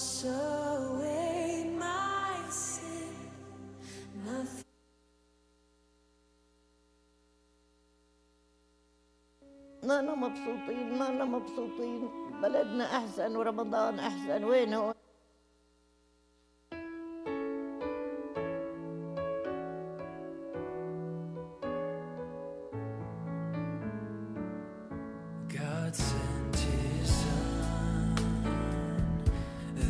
wash away my sin. Nothing. ما مبسوطين بلدنا أحسن ورمضان أحسن. وين هو؟ God sent his son,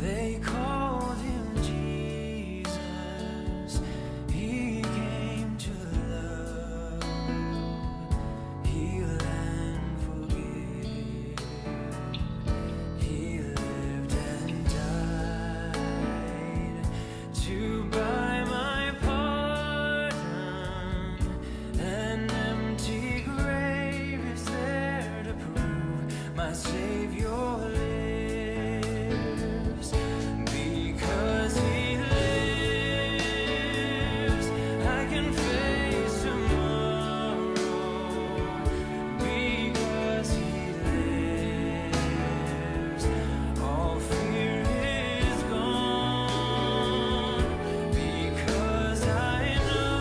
they called him Jesus. He came to love, heal and forgive. He lived and died to buy my pardon. An empty grave is there to prove my Savior lives. Because he lives, I can face tomorrow. Because he lives, all fear is gone. Because I know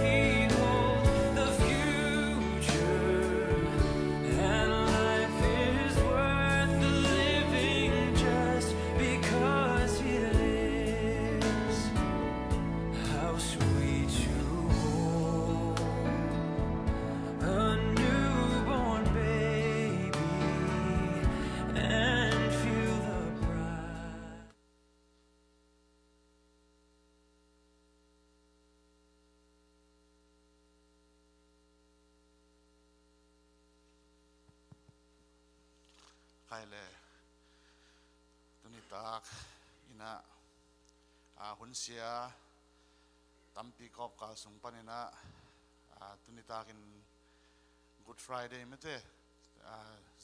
he holds the future, and life is worth the living just because he lives. How sweet to hold a newborn baby and feel the pride. Kaile tunitak ina hunsia tampi kop kal sungpanina tunitakin Good Friday mete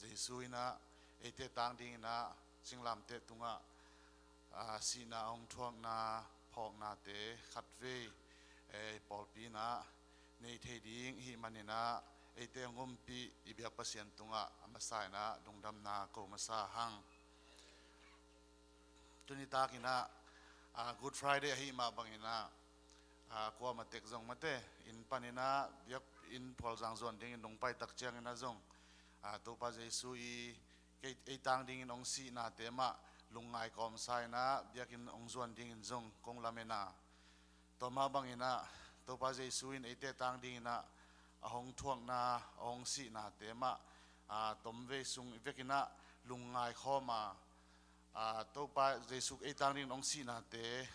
Jesu ina ete tang ding ina singlam te tunga sina ong thuang na phok na te khatve polpi na nei the ding hi manina ete ngompi ibyak pasien tunga amasai na dungdam na ko masa hang tunitakina Good Friday hi ma bangina kwa matek zong mate in panina biak in phol jang zon ding in dong pai tak chiang ina zong to pa Jesu i ke tang ding in ong si na te ma lungai kom sai na biak in ong zon ding in zong kong lamena to ma bangina to pa Jesu in ete tang ding ina ahong thuang na ahong si na te ma tom ve sung vekina lungai khoma to pa Jesu e tang ding ong si na te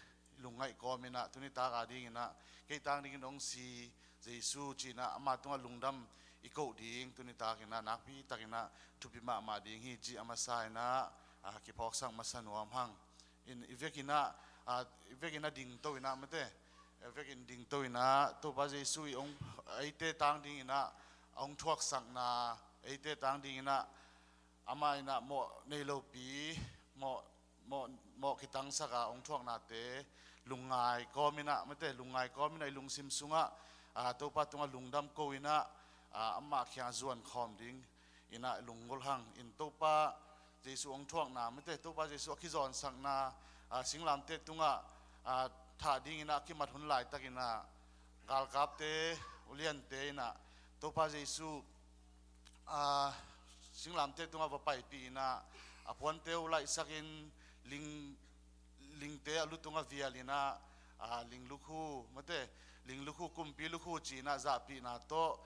lungai ko mena tuni ta ga ding ina ke tang ding ong si Jesu china ama tunga lungdam iko ding tuni ta kina nakpi takina thupi ma ding hi chi ama sai na ki phok sang masanuam hang in ivekina ding to ina mate vekin ding to ina to pa Jesu i ong aite tang ding ina ong thuak sang na aite tang ding ina ama ina mo nei lo pi mo kitang saka ong thuak na te lungai ko mina mate lungai ko mina lung sim sunga to pa tunga lungdam ko ina ama khya zuan khom ding ina lungol hang in to pa Jesu ong thuak na mate to pa Jesu ki zon sang na singlam te tunga tha ding ina ki mat hun lai takina gal kap te ulian te ina to pa Jesu singlam te tunga va pai pi ina apon te ulai sakin ling te alu tunga vialina ling lukhu mate ling lukhu kumpi lukhu china za pi na to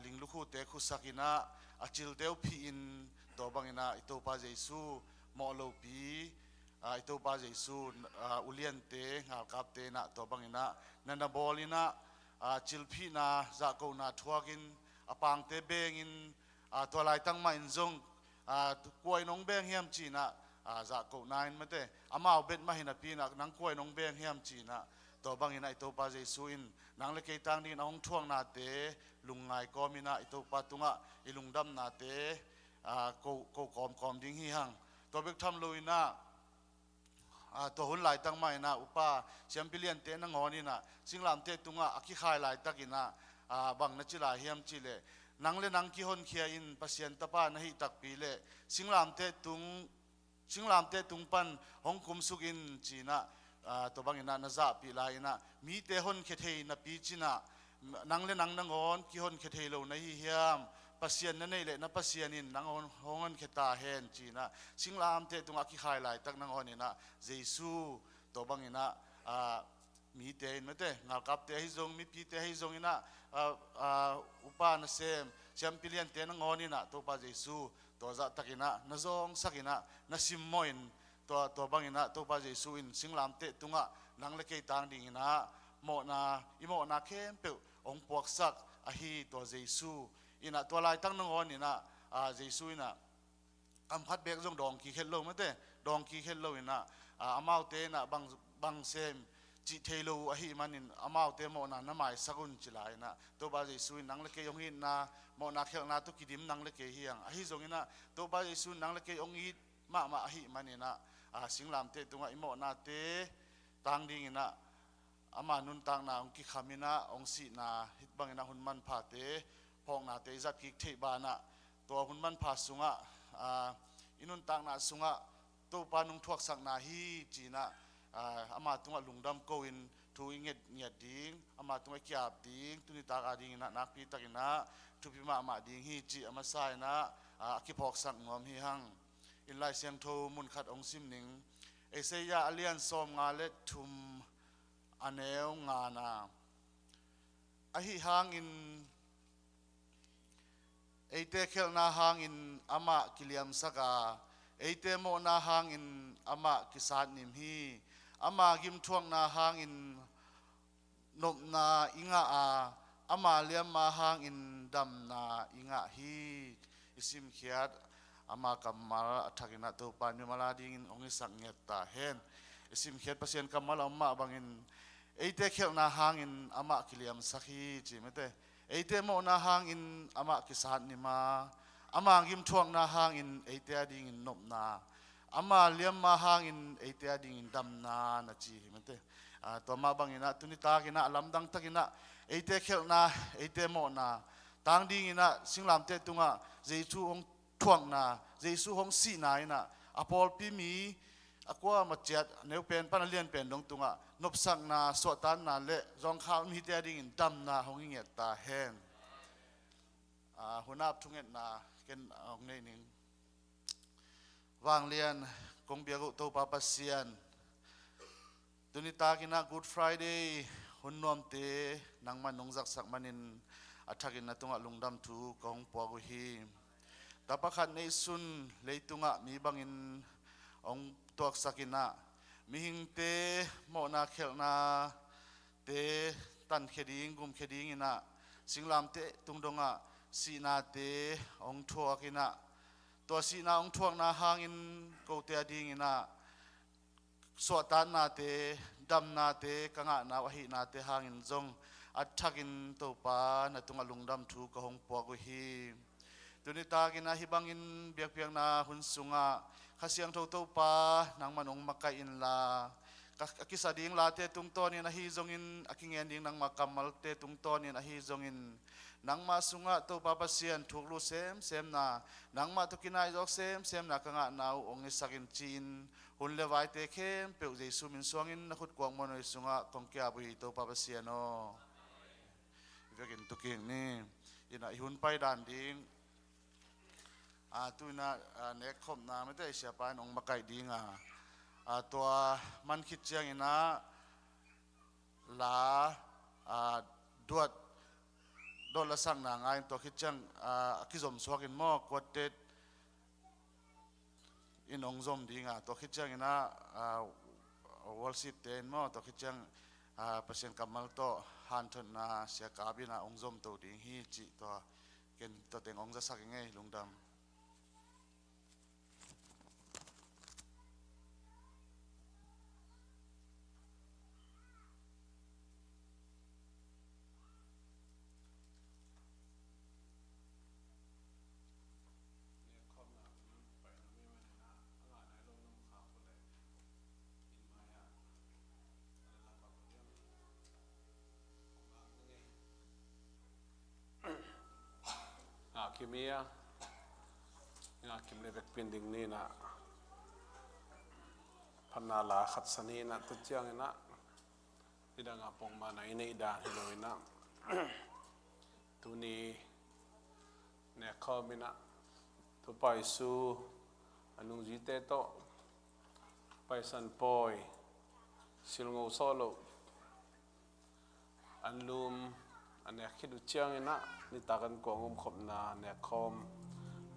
ling lukhu te khu sakina achil teu phi in to bangina ito pa Jesu mo lo pi ito pa Jesu ulian te ngal kap te na to bangina nana bolina chilphi na za ko na thuakin apang te bengin to lai tang ma in zong koi nong beng hiam china za ko nine mate amao bet mahina pina nang koi nong beng hiam china to bangina ito pa Jesu in nang le ke tang din ong thuang na te lungai komina ito pa tunga ilungdam na te ko kom ding hi hang to bek tham loina to hun lai tang mai na upa champion te na ngoni na singlam te tunga aki khai lai takina bang na chila hiam chile nang le nang ki hon khia in pasien tapa na hi tak pi le singlam te tung ชิงลามเตตุงปันฮงคุมสุกินจีนะตัวบางอินะนาซาปีลายนะมีเตหนเขเทนะปีจีนะนังเลนังนังอนกิหนเขเทโลนะฮิเฮียมปัสยานนั่นเองเลยนะปัสยานินนังอนฮงเขตาเฮนจีนะชิงลามเตตุงอากิไฮไลตักนังอนนี่นะเยซูตัวบางอินะมีเตนไม่เตงากับเตหิจงมีปีเตหิจงอินะอุปาณเซมแชมปิเลียนเตนังอนนี่นะตัวปาเยซูตัวจะตักินะนาจงสักินะนาซิมมอยนตัวบางอินะตัวปาเยซูอินสิงลามเตตุงะนังเล็กต่างดิ่งนะโมนาอิโมนาเข้มเปองปวกสักอหีตัวเยซูอินะตัวลายตั้งนังอนนี่นะเยซูอินะอัมพัดเบกจงดองกีเขลโลไม่เตดองกีเขลโลอินะอามาเตนะบางเซมจิเทโลอหิมันินอามาเตโมนาน้ำไม้สกุลจิลายนะตัวบาเยซูนังเล็กยงอินนะโมนาเขลนาตุกิดิมนังเล็กเฮียงอหิจงอินะตัวบาเยซูนังเล็กยงอิดมาอหิมันินะสิงลามเตตุงะอิโมนาเตตังดิ่งอินะอามานุนตังนาองกิขามินะองสีนาฮิตบังอินะหุนมันพาเตพองนาเตจัดกิกเทบานะตัวหุนมันพาสุงะอินุนตังนาสุงะตัวปานุงทวกสักนาฮีจีนะอามาตุงะลุงดำโกอินทูอิงเงียดดิ่งอามาตุงะกียบดิ่งตุนิตากาดิ่งนะนักปีตักินะทุพิมาดิ่งฮีจีอามาไซนะกิพอกสักงอมฮีหังอินไลเสียงโทมุนขัดองซิมนิงเอเซียอเลียนซอมงาเลทุมอันเอวงานาอหิหังอินเอเตเคลนาหังอินอามากิเลียมสกาเอเตโมนาหังอินอามากิสานนิมฮีอามากิมทวงนาหังอินนบนาอิงอามาเลียมมาหังอินดำนาอิงฮีอิสิมเขียดอามากัมมาทักินาตัวปานิมาลาดิ่งองค์สังเงตตาเห็นอิสิมเขียดพัศยันกัมมาลามาบังอินเอเตเคลนาหังอินอามากิเลียมสักฮีจีไม่เตเอเตโมนาหังอินอามากิสานนิมาอามากิมทวงนาหังอินเอเตอดิ่งอินนบนาอามาเลียมมาหังอินเอเตอดิ่งอินดำนานะจีไม่เตตัวมาบังอินะตุนิตากินะลำดังตะกินะเอเตเคลนาเอเตโมนาตังดิ่งอินะสิงลามเตตุงะเจซูองทวงนาเจซูองสีนายนะอพอลปีมีอากว่ามาเจ็ดเนื้อเป็นปันเลียนเป็นดงตุงะนบสังนาสวดตันนาเละรองข้าวมีเตอดิ่งอินดำนาหงเงียตาเฮนหัวหน้าทุ่งเงินนาเกินองในหนึ่งวางเรียนกงเบียกุโตปาปัสเซียนตุนิตากินา Good Friday หุ่นนวมเตนังมันนงจักสักมันินอัฐกินนาตุงะลุงดำทูกองปัวกุฮีตาปะขัดในสุนเลยตุงะมีบังอินองตัวสักินะมีหิงเตโมนาเขลนาเตตันเขดิงกุมเขดิงอินะสิงลามเตตุงดงะสีนาเตองทัวกินะตัวสีนาองทวงนาหางอินโกเตอดิ่งอินะสวดตันนาเตดำนาเตกังะนาวะหินาเตหางอินจงอัดทักินตัวปานาตุงะลุงดำทูกหงปัวกุฮีตุนิตากินะฮิบังอินเบียกเบียงนาหุนสุงะข้าเสียงโตตัวปานางมันองมักกะอินลากิสดิ่งลาเตตุงตอนี่นะฮิจงอินอกิเงียนดิ่งนางมากัมมัลเตตุงตอนี่นะฮิจงอินนางมาสุงะตัวปาปัสเซียนถูกลูเซมนานางมาตุกินายอกเซมนากังะนาวองค์สักินจีนหุ่นเลวายเตเข้มเปียวเจสุมินสวงอินนักขุดกวางมโนยสุงะกองเกียบุยตัวปาปัสเซียนโอเวกินตุกินนี่อินะหุ่นไปด่านดิ่งตัวน่ะเน็กคมน่ะไม่ได้เสียไปน้องมาไก่ดิ่งตัวมันคิดเจียงอินะลาดวดโดนละสั่งนางไงตัวคิดจังคิดสมสวกินหม้อกวดเด็ดอินองซอมดีงาตัวคิดจังอินะวอลซิตเตนหม้อตัวคิดจังเปอร์เซ็นต์กำมัลโตฮันทนนาเสียกาบินะองซอมตัวดีฮีจิตัวเกินตัวเต็งองจะสักยังไงลุงดำคิมียงาคิมเลเวกเป็นดิ่งนี่นะ พันนาลาขัดสนีนะตุเจียงนะที่ดังอาปงมาในนี้ดาฮิโลวินะตุนีเนี่ยข้อมินะตุไปสู่อนุจิเตโตไปสันปอยสิลงโซโลอันลุมอันเนี่ยคิดดูเจียงนะนี่ตากันกวงขบนาเนี่ยคอม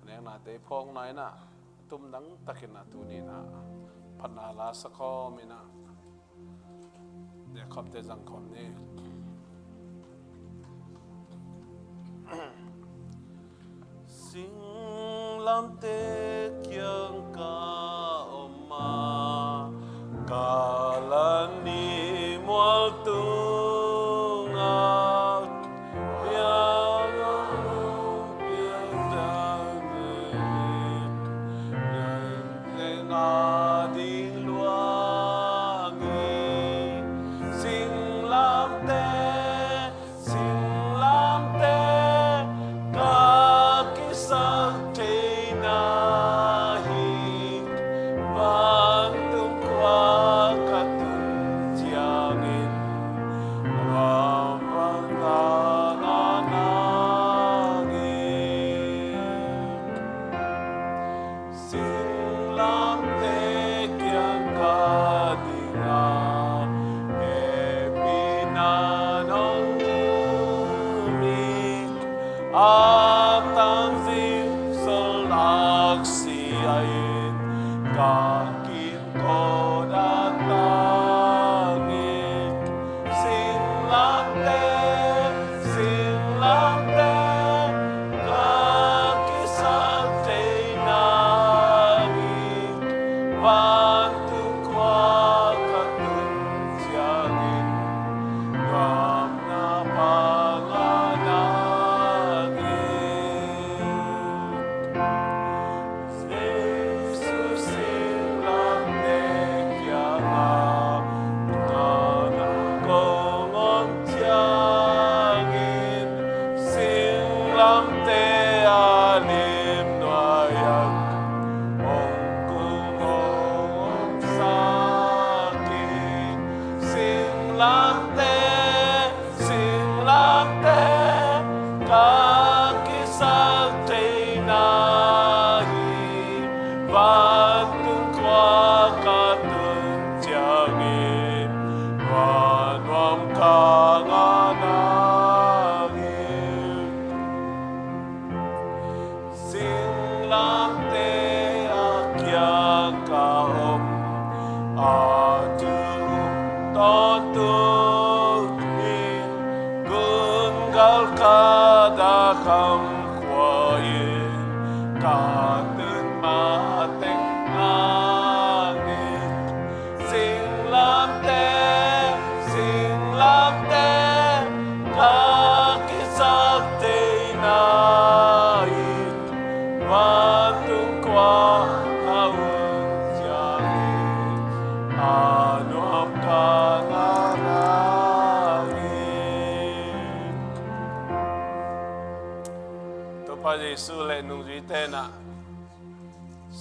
เนี่ยนาเตพองไหนนะตุ้มดังตะกินนะตุนีนะพันนาลาสกอมินะเนี่ยขอบเตจังคอมนี่สิงลำเตเกียงกาออกมากาลันนีมัวตุงา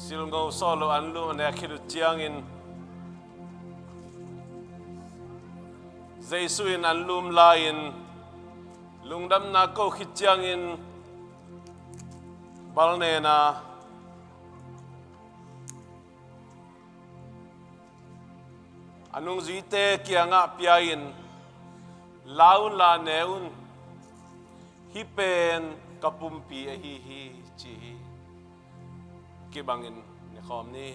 silngau solo anlu ne khiru chiangin Jesuin anlum lain lungdam na ko khichiangin balne na anung zite kianga piain laun la neun hipen kapumpi hi chi kibangin ni khom ni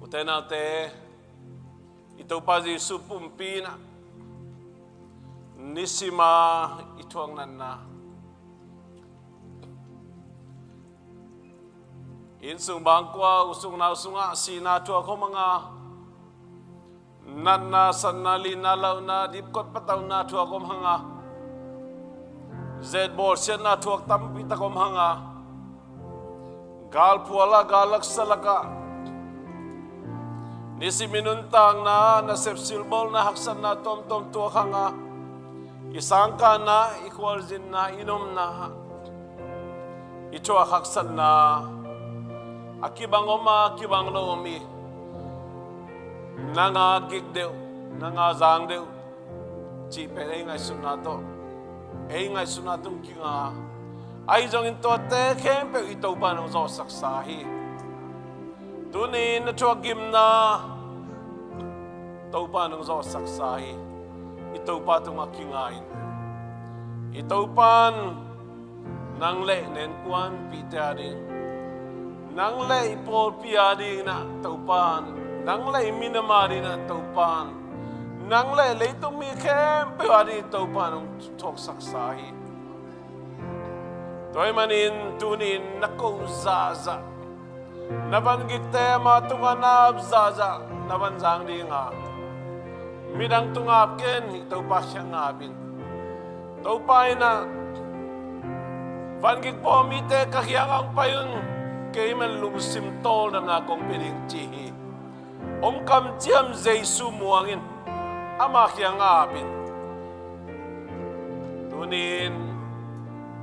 utena te ito pa Jesu pumpi na nisima ituang nanna insung bangkwa usung na usunga sina tua ko mga nanna sanali nalaw na dipkot pataw na tua ko mga zed bor siya na tuak tampita ko mga gal puala galak salaka nisi minuntang na nasep silbol na haksan na tom tua hanga isangka na ikwalzin na inom na ito akaksan na akibang oma akibang lomi nangagig dew nangazang dew chipe ay ngay sunatong kinga ay jong into te kempe ito pa nung so saksahi tunin na chuagim na ito pa nung so saksahi ito pa itong akingain ito pa nang le nen kuan pitading nang le ipol piading na ito pa nang le minamari na ito pa nang le itong mi kempe adi ito pa nung tok saksahi to'y manin tunin nako zaza nabanggit tema tunganab zaza nabanzang di nga midang tungap ken ito pa siya ngabin ito pa na banggit po mite kahiyangang pa yun kay man lumusim tol na nakong piling chihi kam tiyam Jesu muangin ama kiyang ngabin tunin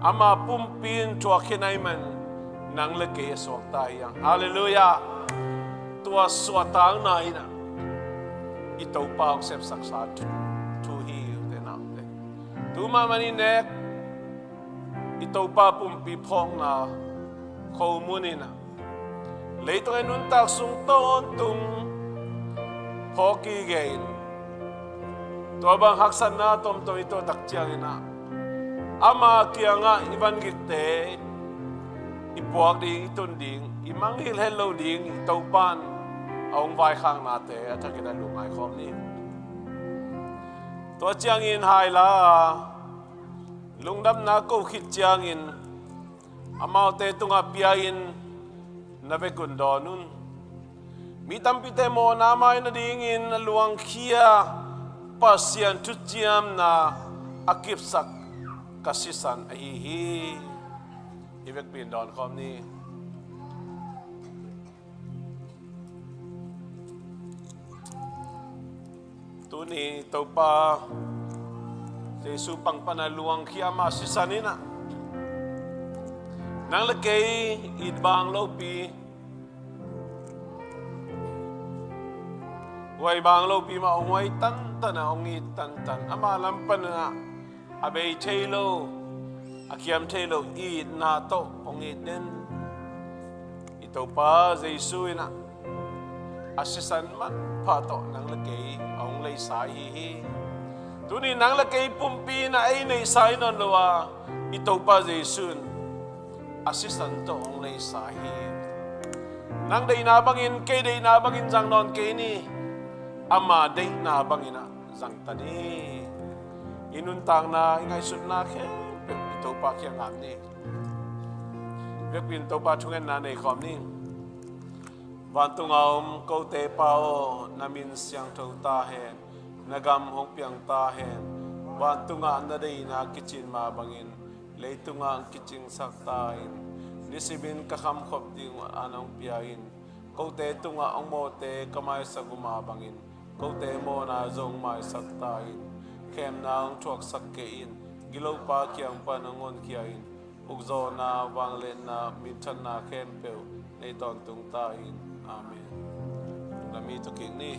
ama pumpin tua kinaiman nang lagay aswak tayang. Hallelujah! Tua swatang na ina. Ito pa ang sepsaksa to heal the natin. Tuma maninek, ito pa pumpipong na komunin na. Later ay nuntak sungton tung hoki gain. Tua bang haksan na tom to ito taktiyan na. Ama kaya nga iban gite ipuag di itunding imanghil hello ding itaupan aong vai khang nate at kita lumay kom ni to chiangin haila lungdam na ko khit chiangin amau te tunga piain na bekundonun mitampite mo namay na dingin luang kia pasyan tutsiam na akipsak kasisan ahihi ibig pindon kom ni tuni tau pa Jesu pang panaluang kiyama sisanina nang lagay idbang lopi way bang lopi maungway tantan na ungit tantan amalam pa na abay telo akiam telo id na to ongit din ito pa Jesu ina asisan man pato nang lagay ang lay sahihi tuni nang lagay pumpi na ay nay sahi non lawa ito pa Jesu asisan to ang lay sahi nang day nabangin kay day nabangin jang non kay ni ama day nabangin na jang tani inuntang na ingay sun na ke ito pa kaya ngam ni việc ito pa tungan na nay kom ni vantung aum kau te pao namin siyang tau tahen nagam hong piang tahen vantunga na day na kitchen mabangin leitunga ang kitchen saktain nisibin kakam khop ding anong piain kau te tunga ang mote kamay sa gumabangin kau te mo na zong may saktain kem na ang tuwag sakkein gilaw pa kiyang panangon kiyain ugzo na wanglen na mintan na kempeo na itong tungtain. Amen. Lamito king ni.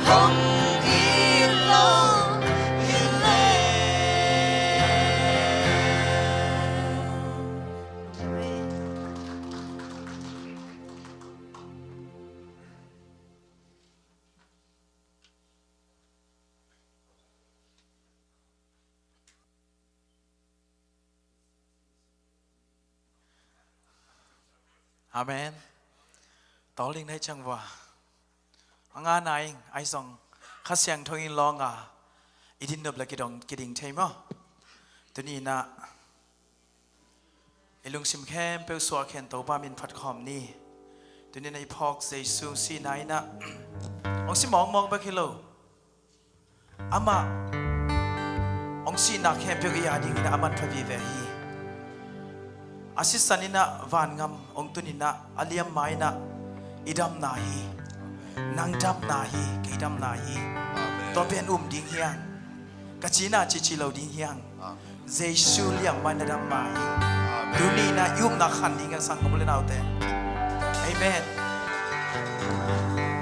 空一路一泪。Amen. Tỏ linh thấy chăng và nga này ai song khát sang thôi in lo ngà idin nộp là cái đình thấy mà tụi ni na ilung sim khem pel so khen tàu ba min phát khom ni tụi ni na ipok Giêsu si nai na ông si mong ba kilo ama ông si na khem pel ya ding na aman phavi ve hi asisanina van ngam ong tunina aliam maina idam nahi nangdam nahi keidam nahi to pen ding hiang kachina chichi lo ding hiang Giêsu liang manadam mai dunina yum na khan ding sang ko len autte amen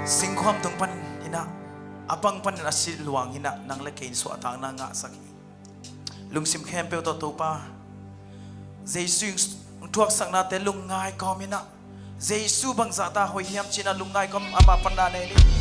singkhom tung pan ina apang pan asil luang ina nang le kein so atang na nga saki lungsim khem pe to pa Giêsu thuốc sang na te lung ngai com ina Giêsu bang za ta hoi hiam china lung ngai com ama panda ne ni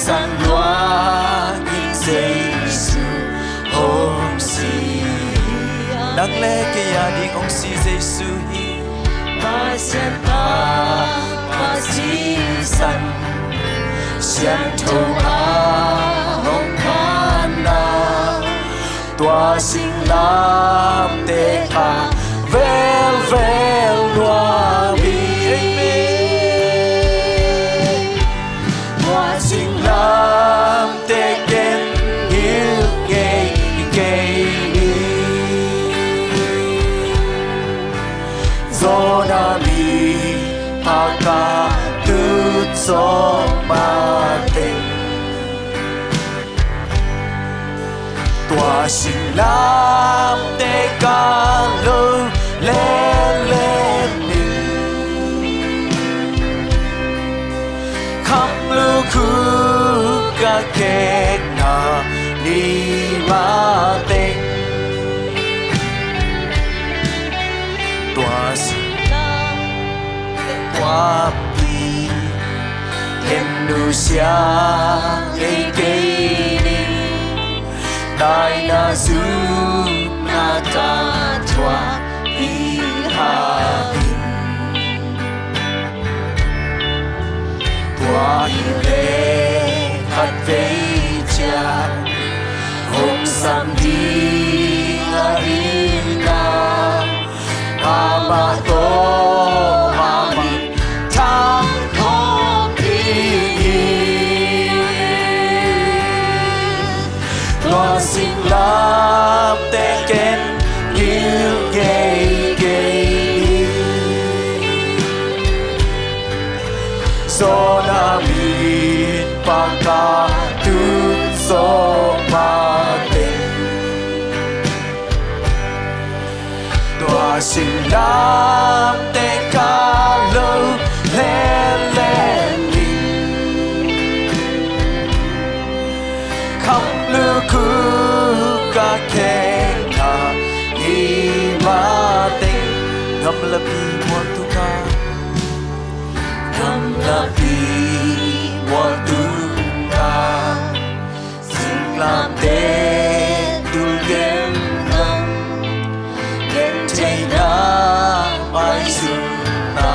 San loa in Giêsu hôm nang le ke ya ding ong si Giêsu hi mà xem ta mà chỉ sẵn xem thâu à hồng khan na tua sinh lam te ka vel vel noa bi tua sinh lam te ken hiu ge ge ni zona mi pa ka tu so ma te tua sinh lam te ka lu lên lên đi khắp lu khu ca kê na đi ma te tua sinh tua pi em nu sia cây cây đi đại na du na ta tua đi ha tua yêu lệ khát về cha hôm sam đi na ama to ami tham không đi lo xin làm te ken yêu gay gay so na mi pa ka tu so ma te tua xin làm te ka lâu lên lên đi khắp lưu khu ca khe na đi ma tình ngâm là bi muôn tu ca ngâm là bi muôn tu ca xin làm te tu gen ngâm gen chạy na mai su na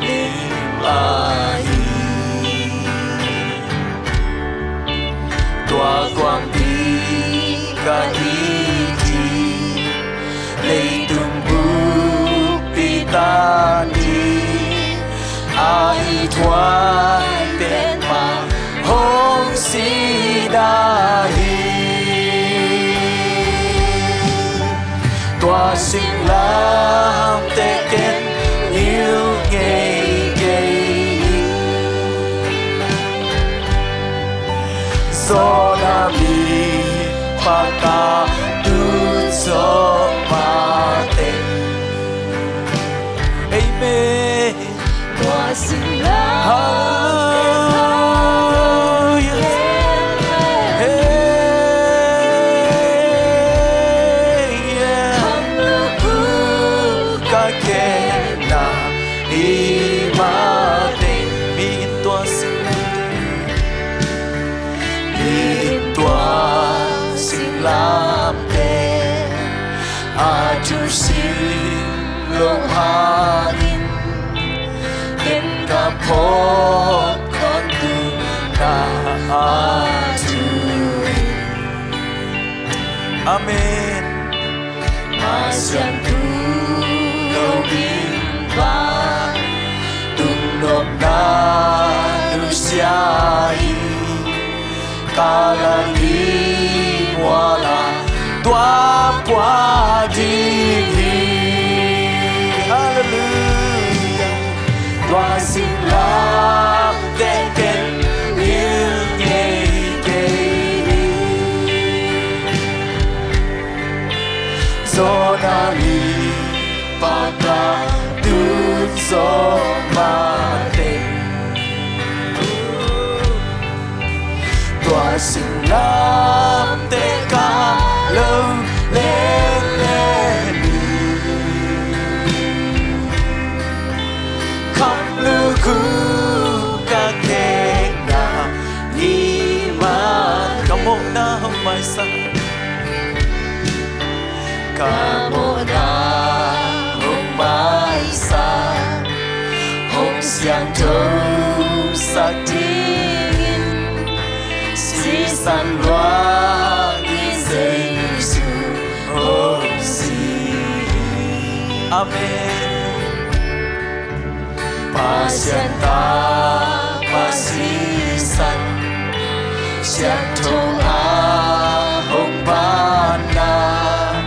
đi mai tua quang đi ca đi đi lấy tung bu pi ta đi ai thoái bên mà hong si da hi tua sinh làm te ken yêu gay gay so na mi pa ka tu so ma te amen tua xin làm hallelujah hey yeah ca kê na đi ma te mi tua sinh mi tua sinh làm te a chu sinh long ha in ken ka phot con tu na a chu amen mà xem tu lâu bin ba tung nộp na nu sia i ca la đi mua la tua qua đi hallelujah tua xin làm te ken yêu gay gay so na mi pa ka tu so ma te tua xin làm te ka lâu lên lên khắp lưu khu ca kê na đi ma come on na hông mai sa ca mô Siang thâu sắc thiên Si san loa Đi dây su Ô si Amen Pasianta Pasisan Siang thâu a hồng ban na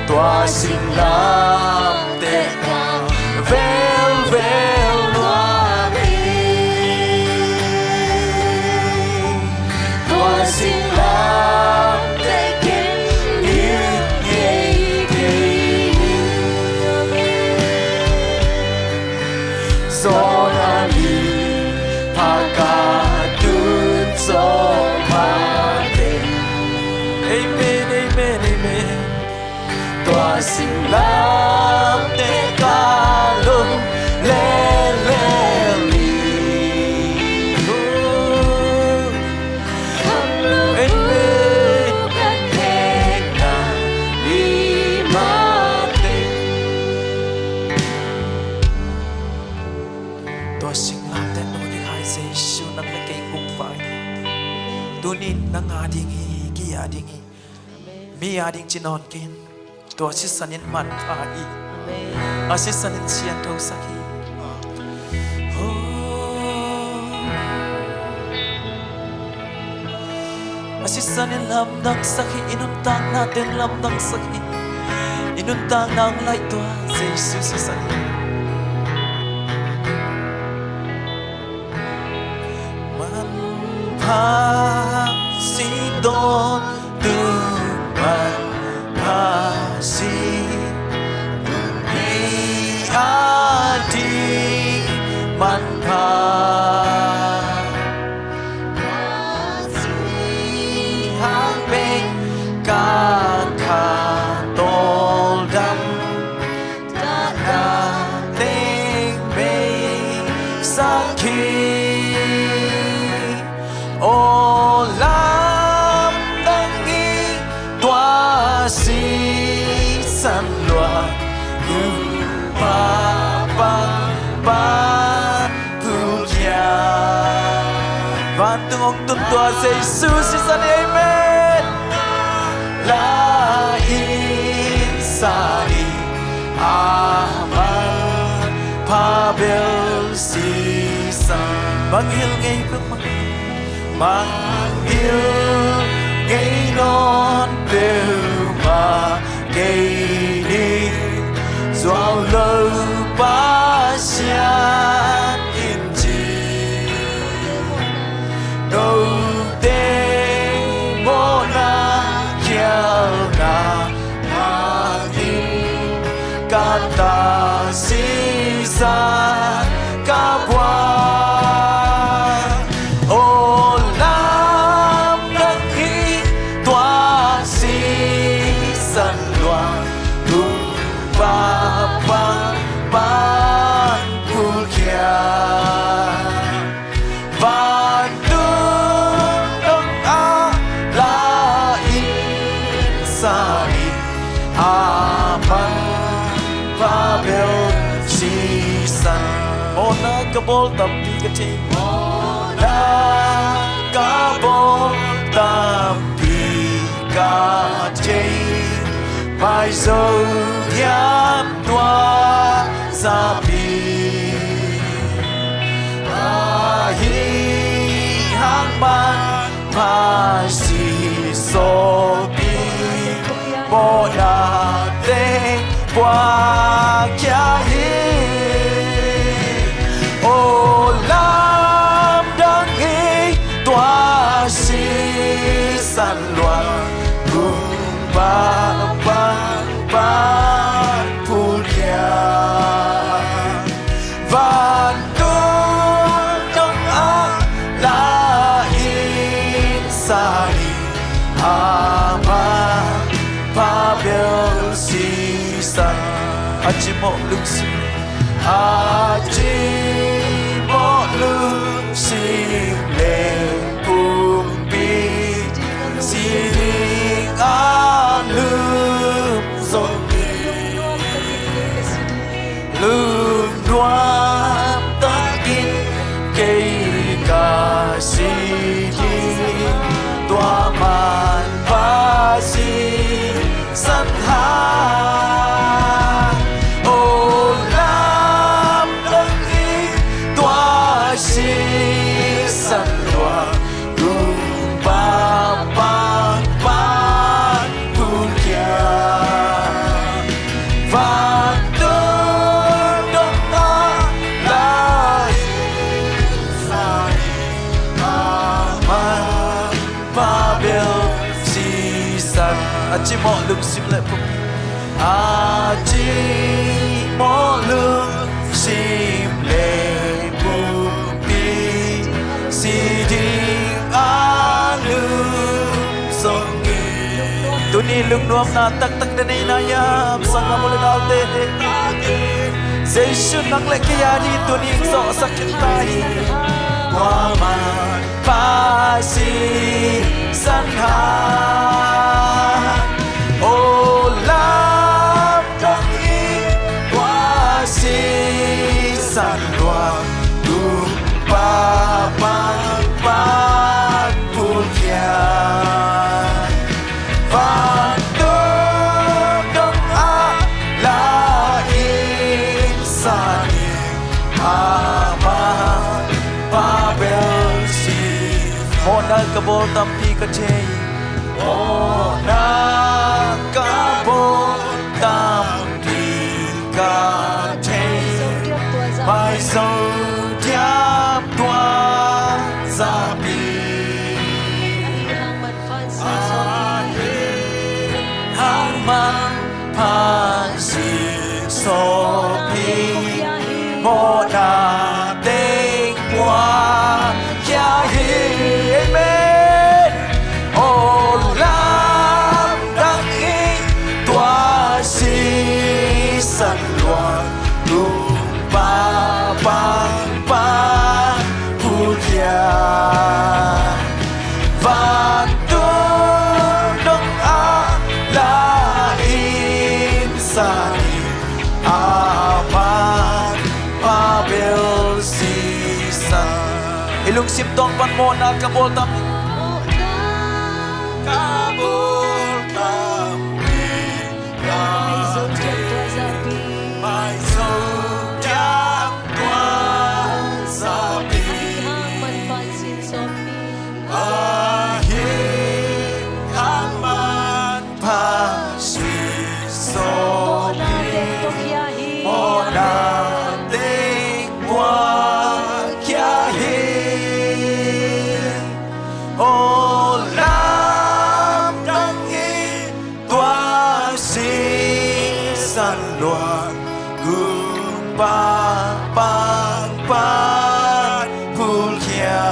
Tòa sinh lam tệ ca Véo véo loa đi Tòa sinh lam tệ kinh yên nhây kỳ Gió na li Phá ca đứt gió mà tình Amen, amen, amen Tòa sinh lam tê ca lung lê lê li Amen Kê ca li ma tê Tòa sinh lam tê nô đi khai dê siêu nâng lê kê ngung phải Tu nín nâng á điên hi kì á điên hi Mi á điên chín nôn kín Tua asisanin man kai asisanin sian thâu sakhi asisanin lamdang sakhi inuntang natin lamdang sakhi inuntang nang lai tua Jesus sisanin man pa si don tu man si ni adi man pa si hang beng ka ka tol dam ta ka teng beng sakhi o lam dang gi tua si san loa yu pa pa pa tu ya van tung ong tum tua Jesus si san amen la in sa ni aman pa bel si san mang hil ngay bước mang hil ngay non bel mà cây đi dạo lâu ba xian in chi đâu tê mô na kiêu na ma đi kata si sa ka bua o lam nang hi tua si san loa tung ba ba ban pul kia ban tu dong a la in sa ni aman pa bel si san ona kabol tapi kati ona kabol tapi kati mai dâu nhắm toa ra bi hi hang ban pa si so bi bo na te qua kia hi o lam đang hi toa si san loan ba ba ba pulia van tu trong a la in sa ni ama pa bel si san achi mo luk si achi mo luk si le pum bi si ring a lum song lum đoan tất in ô lam đấng ý tỏa si sân loa cùng ba ba ba phu kia và tôi đông ta là sai ma bel si san chỉ mọi lúc sim lệ phục chỉ mọi lúc sim lệ phục đi si ding alum song tuni lung nuam na tak tak dani na ya sang amul dalte Giêsu nang lệ kia đi tuni so sắc chân tay hoa mà pa si san ha ô lam đấng ý hoa si san loa tu pa pa pa phu kia và tôi đông a là insani aman pa bel si mona kabol tampi kachei mona kabol tampi kachei mai sâu diam tua zabi hang mang pan si so pi mo na ding qua ya hi amen ô lam đấng ý tỏa si sân loa cùng ba ba ba phu kia và tôi đông a là insani aman pa bel si san ilung sim tong pan mo na kabol tam kabol tam mai so jam tua zabi aman pa si so mo na ding qua kia hi ô lam đấng ý tỏa si san loa cùng ba ba ba phu kia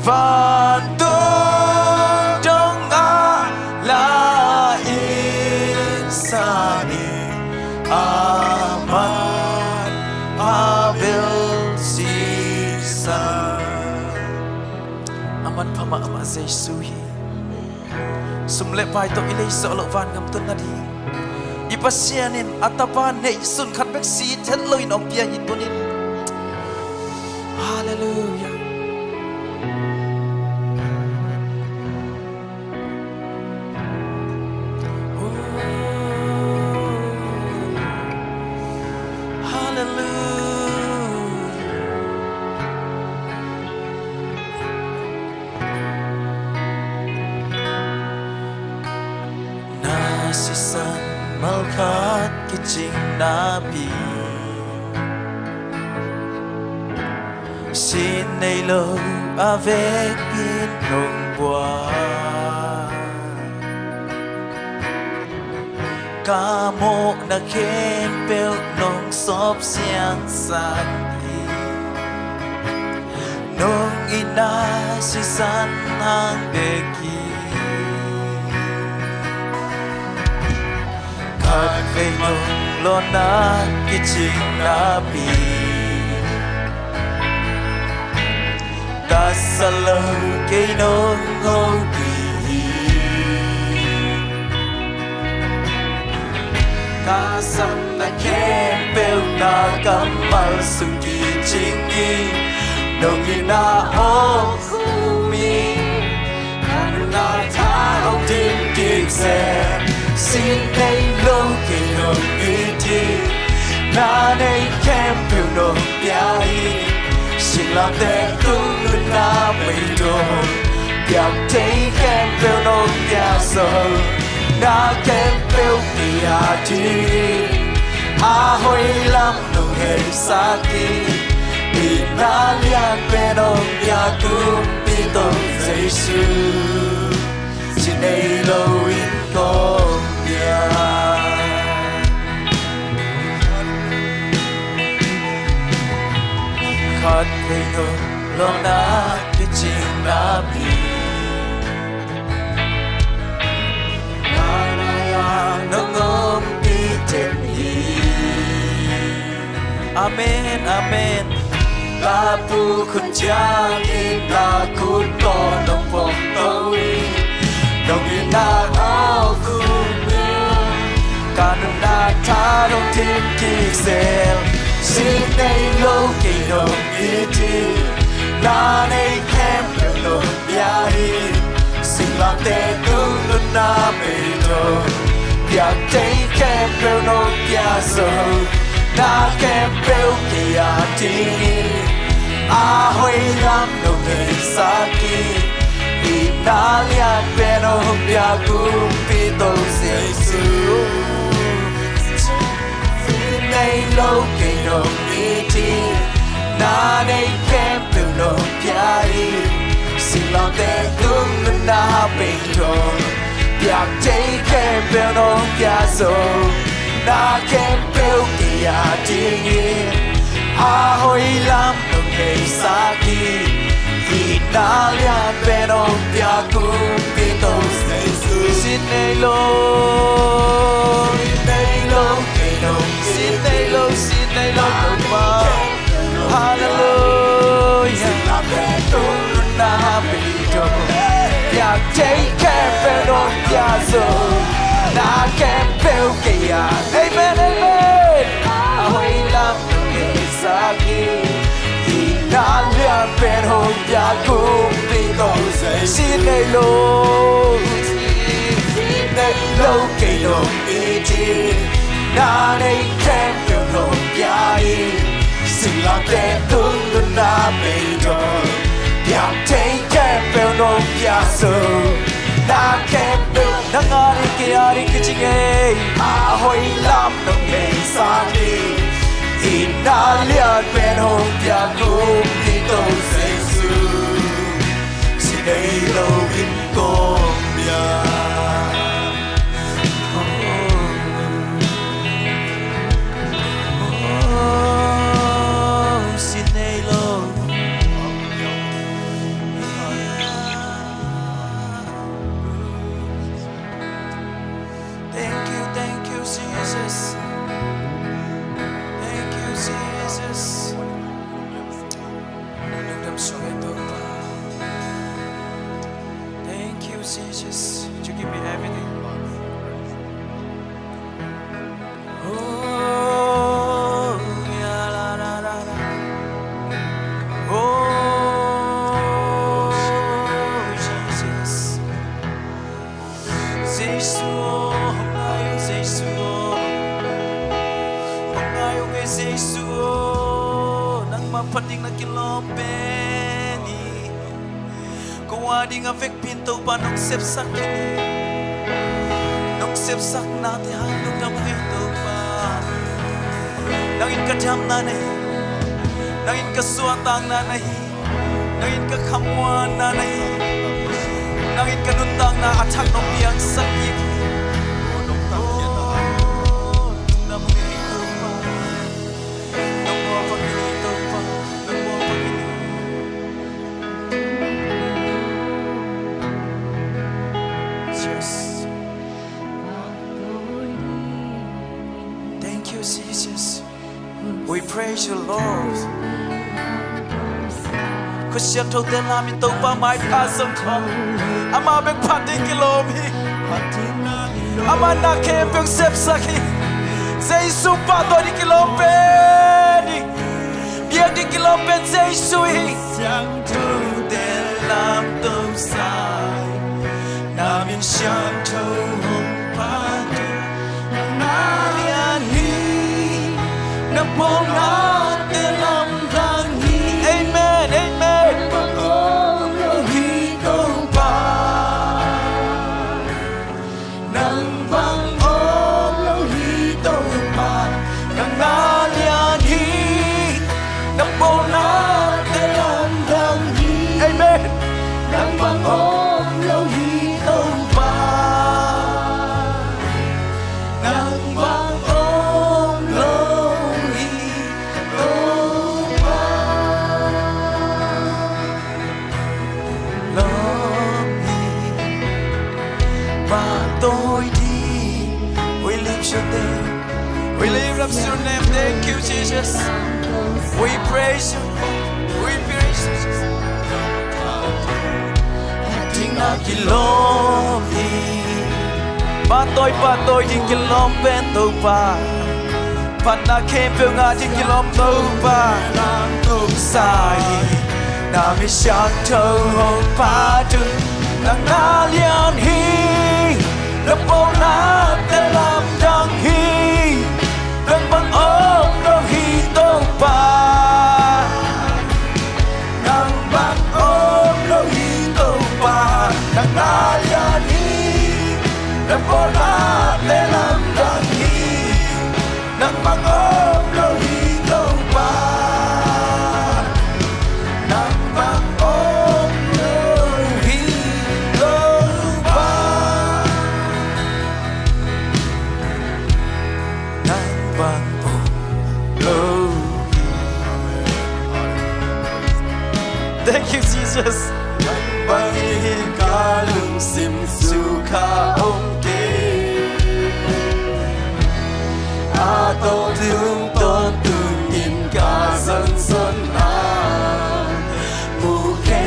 và tôi đông a là insani aman abel si san aman phama ama Giêsu hi sum le pai to ilei so lo van ngam tun na di ipasianin atapan nei sun khat bek si thet loi nong pia hi tunin hallelujah Nasisan malkat kicing nabi xin nay lâu avec in nông boa ca mộ na khen bel nông sop xiang san nông ina si san hang beki hạt cây nông lo na kicing nabi ta sa lâu cây nông hâu kỳ ca sam na khen bel na kam mal sung ki ching ki nông ina o mi na tha hong tim ki xem xin đây lâu kỳ nồng ý đi na này kem phiêu nồng bia hi xin làm đẹp tung lên na mình đồอยากthấy kem phiêu nồng bia sầu na kem phiêu kỳ đi hồi lắm nồng hề xa kỳ vì na lian bên ông ya cũng bị tôi dây sư chỉ đây lâu in công ya khát thấy nó lo na cái chuyện đã bị na na ya nó ngom đi trên Amen, Amen. La pu khun cha in la khun ko nong phong tôi nong in na ao khun mưa cả nong na tha nong tim ki sel xin đây lâu kỳ nong ý chi na này kem nong ya hi xin làm tê tung luôn na mê đồอยากthấy kem nong ya sầu na kem phiêu kỳ đi hồi lắm nụ cười xa kỳ vì na lian bên ông bia cũng bị tôi dễ dữ nay lâu kỳ nồng ý đi na đây kem phiêu nồng bia đi xin lòng tê tung lên na bình thườngอยากthấy kem phiêu nồng bia rồi na kem phiêu kỳ đi hồi lắm nồng hề xa kỳ vì na lian bên ông bia cũng bị tôi dễ dữ xin này lâu kỳ nồng xin này lâu nồng mà hallelujah làm đẹp tung luôn na bị trộmอยากthấy kem bên ông bia rồi na kem phiêu kỳ amen amen hồi lắm xa kỳ vì na lian bên hôm ya cũng bị tôi dậy xin này lâu kỳ nồng ý chi na này kem phiêu nồng ya hi xin làm đẹp tung luôn na mê rồiอยากthấy kem phiêu nồng ya sầu na kem phiêu na ngari kia chinh ấy hồi lắm nồng hề xa đi vì na lian bên hôm ya cũng đi tôi dễ dữ xin đây lâu in công ya xin đây lâu thank you Jesus Jesus, thank you, Jesus. You give me everything. Oh, yeah, la, la, la, la. Oh, Jesus. Jesus, Jesus. Jesus, nang mapating na kilopeni kuwadi nga vek pinto pa nung sepsak kini nung sepsak natin nung napito pa nangin kadam nanay nangin kasuatang nanay nangin kakamwan nanay nangin kanuntang na atak nung biyang sakit Jesus, we praise you, Lord. Kusiak thâu tên làm mình tông ba mai tha sông thọ, ama bek pating kilomi, ama na kem bek sep saki, Jesus pa to di kilope di, biar di kilope Jesus. Kusiak thâu tên làm tông sai, namin namin siyang tuhong patuloy nalianhi na po natin ang langhi. Amen, amen. Nang hitong pa nang bangong ng hitong pa nang nalianhi na po natin ang langhi. Amen. Nang bangong ng hitong pa nang bangong ng hitong pa langhi patuloy di. We lift your name, we lift up your name. Thank you, Jesus. We praise you, we praise you. Ting na kilom hi patoy ting kilom pen tàu pa pan na kem pe nga ting kilom tàu pa nam tung sai na mi shak thâu hong pa tu nang na lian hi na po na te lam dang hi nang bang om no hi tong pa nang bang om no hi tong pa nang na lian hi na po na te lam dang hi nang bang om no hi tong pa nang bang om no hi tong pa nang bang om no. Thank you, Jesus. Bangin kalung sim suka omke ato tung ton tung in ka san son a muke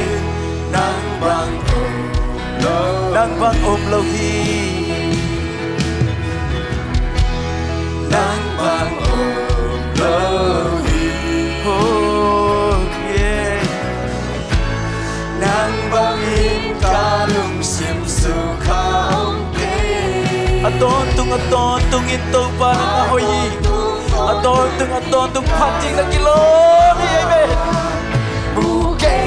nang bang om lo hi nang bang om lo hi oh yeah nang bangin kalung sim suka omke aton tung ito pa ng ahoy aton tung pati ng kilom amen buke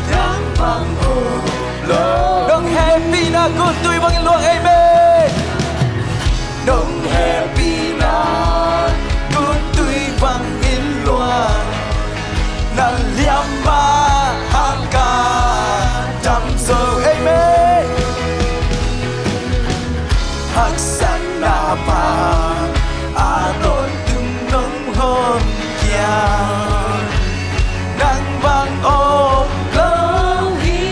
nang bang om lo nang happy na good to ibang iluwang amen nang happy na good to ibang iluwang nang liamba hangka đam sơ amen hắc san na pa aton tung nong hon kia nang bang om lo hi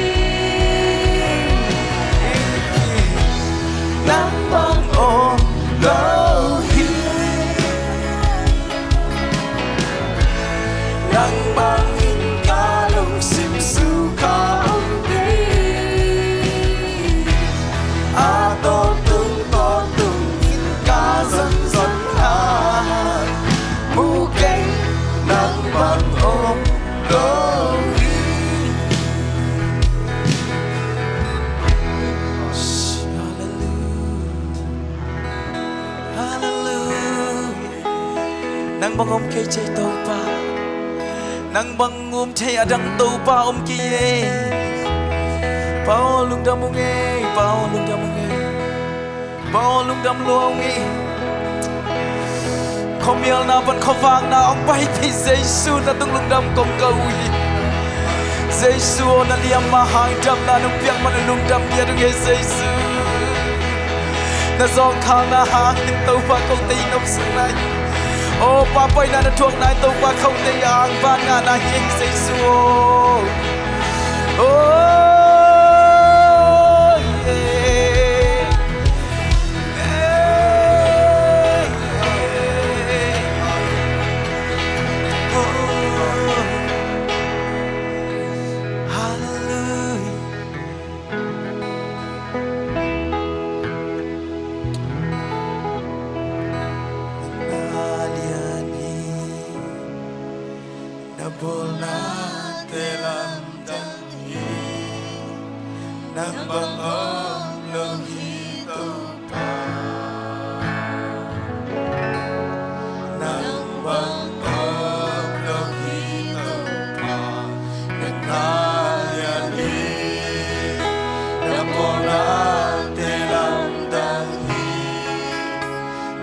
nang bang om lo hi nang bang in kalung sim suka ato tung in ka dân dân ha mu keng nang bang om lo hi hallelujah nang bang om ke che to pa nang bang om che adang to pa om ki bao lung đam nghe bao lung đam nghe bao lung đam luông nghe không yêu na vẫn không vang na ông bay thì Giêsu na tung lung đam công cầu Giêsu na liam ma hàng trăm na nung piang ma na lung đam kia tung nghe Giêsu na giông khang na hàng tin tàu qua công ty nông sản này ô pa bay na thuộc này tàu qua không tay ang van ngà na nghe Giêsu ô nang bang om lo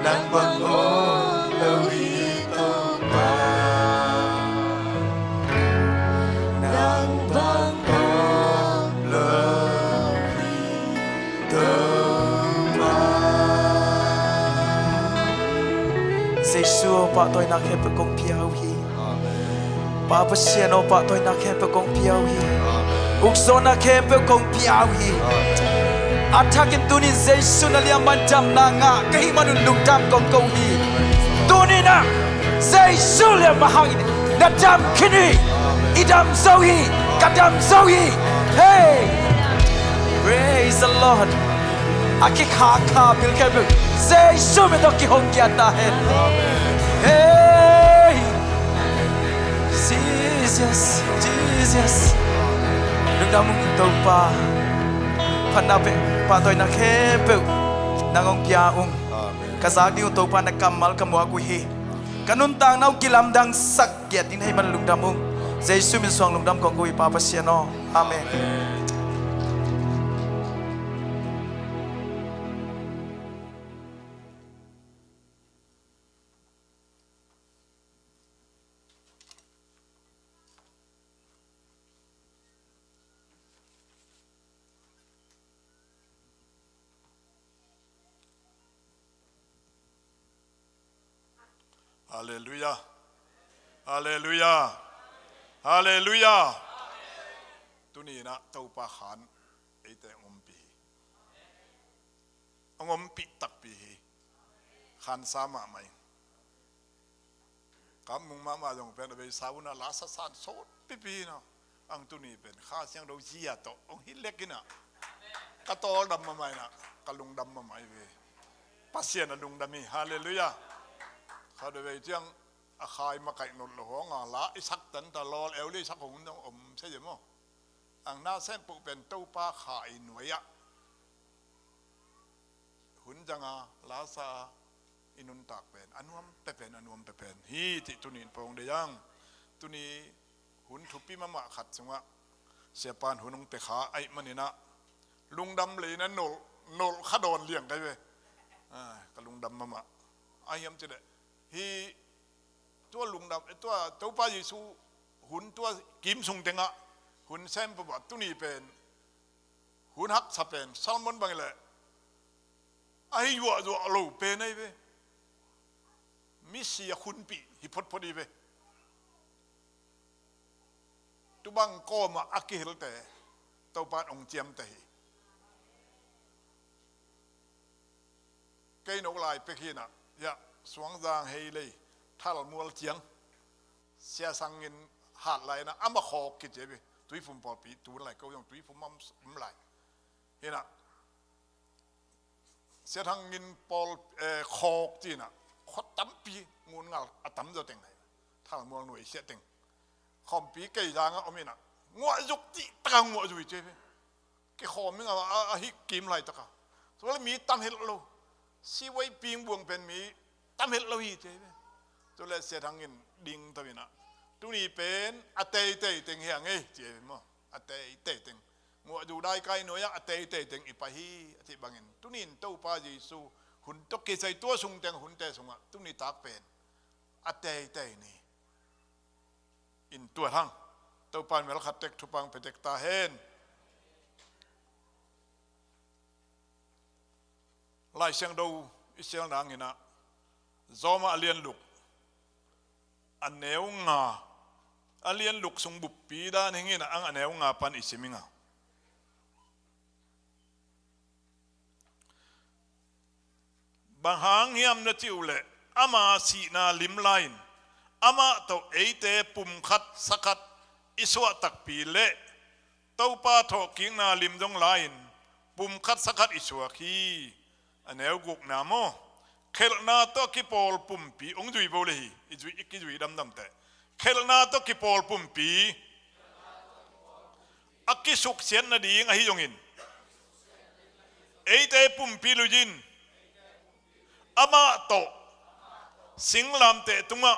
nang bang ôm lâu hi tô ba nang bang ôm lâu hi tô ba Giêsu pa tôi nak hep kong piao hi pa pasiano pa tôi nak hep kong piao hi ukso nak hep kong piao hi Atakin tunin Giêsu na liam manjam na nga kahi manun lugdam kong kong hi tunina Giêsu liam mahang na dam kini idam zohi kadam zohi hey praise the Lord aki kha bil kebu Giêsu me to ki hong kya ta hai hey Jesus lugdam to pa panape pa toy na khepeu nangong pia ung kazak diu to pa na kamal kamwa ku hi kanun tang nau kilam dang sak ya tin hai man lungdam ung Giêsu min suang lungdam kong ku pa pasiano amen Hallelujah. Hallelujah. Hallelujah. Tuni na tau pa khan ite ngompi tak pi khan sama mai kam mung mama jong pen be sauna la sa san so pi na ang tuni pen kha siang do jia to ong hilekina ka to dam ma mai na kalung dam ma mai ve pasien adung dami hallelujahเขาโดยเรื่องอาคายมาไก่หนุนหลวงละไอ้สักตันตลอดเอลลี่สักหงต้องอมใช่ไหมอังน่าเส้นปุเป็นตู้ปลาขายหน่วยอะหุ่นจังอาลาซาอินุนตากเป็นอนุมเป็นอนุมเป็นฮีติตุนินพงเดียงตุนีหุ่นทุบปีมาขัดจังวะเสียปานหุ่นงไปขาไอ้มันนี่นะลุงดำเลยนะโนขดอนเลี้ยงได้ไหมกับลุงดำมาไอ้ยำจะได้ฮีตัวลุงดำตัวเจ้าป้าเยซูหุ่นตัวกิมซุงเตงะหุ่นเซมปบตุนีเป็นหุ่นฮักสเป็นซาลมอนบังเลยไอ้ยัวลูเป็นไอ้เว้มิเสียหุ่นปีฮิพอดีเว้ตุบังก็มาอักเฮลแต่เจ้าป้าองเจียมแต่เกยนกลายไปขี้น่ะยะสวงจางเฮเลยท่าลมัวเจียงเสียสังเงินหาดไหลนะอ้ามาขอกิจเจบิตุยฟุมปอปีตูนไหลก็ยังตุยฟุมมั่มไหลเห็นนะเสียทางเงินปอลขอจีน่ะขอตั้มปีงูเงาตั้มจะเต็งไหนท่าลมัวหน่วยเสียเต็งขอมปีเกยจางอ่ะเอาไม่น่ะงัวยุกจีตะงัวจุยเจบิเกยขอมไม่เอาฮิกิมไหลตะกะส่วนมีตั้มเฮลโลชีไว้ปีงบวงเป็นมีตั้มเห็ดเราอีเจ้ตัวเล็กเสียทางเงินดิ่งตัวนี้นะตัวนี้เป็นอัตเตยเต็งเฮียงเอ้เจ้มั้งอัตเตยเต็งงัวอยู่ได้ใกล้หน่วยอัตเตยเต็งอีปะฮีอธิบังเงินตัวนี้ตู้ป้าเยซูหุ่นตกเกยใส่ตัวสุงเต็งหุ่นเตสุงอ่ะตัวนี้ตากเป็นอัตเตยนี่อินตัวทั้งตัวปานเวลขัดเต็กทุปังไปเต็กตาเห็นไล่เสียงดูอิเสียงนางเห็นนะจอมาเลียนลุกอันเนวงาเลียนลุกสงบุปปีด้านเงี้ยนะอันเนวงาปันอิสิมิงาบางหางเฮียมนะจิวเล่อามาสีนาลิมไลน์อามาตัวเอเตปุ่มขัดสกัดอิสวะตักปีเล่ตัวป้าทอกิงนาลิมดงไลน์ปุ่มขัดสกัดอิสวะคีอันเนวกุกนาโมเคลนาโตกิปอลปุ่มปีองจุยโบเลยอิจุยอิกิจุยดำแต่เคลนาโตกิปอลปุ่มปีอักกิสุกเสียนนาดีงอหิยงอินเอเตปุ่มปีลุจินอามาโตสิงลามเตตุงะ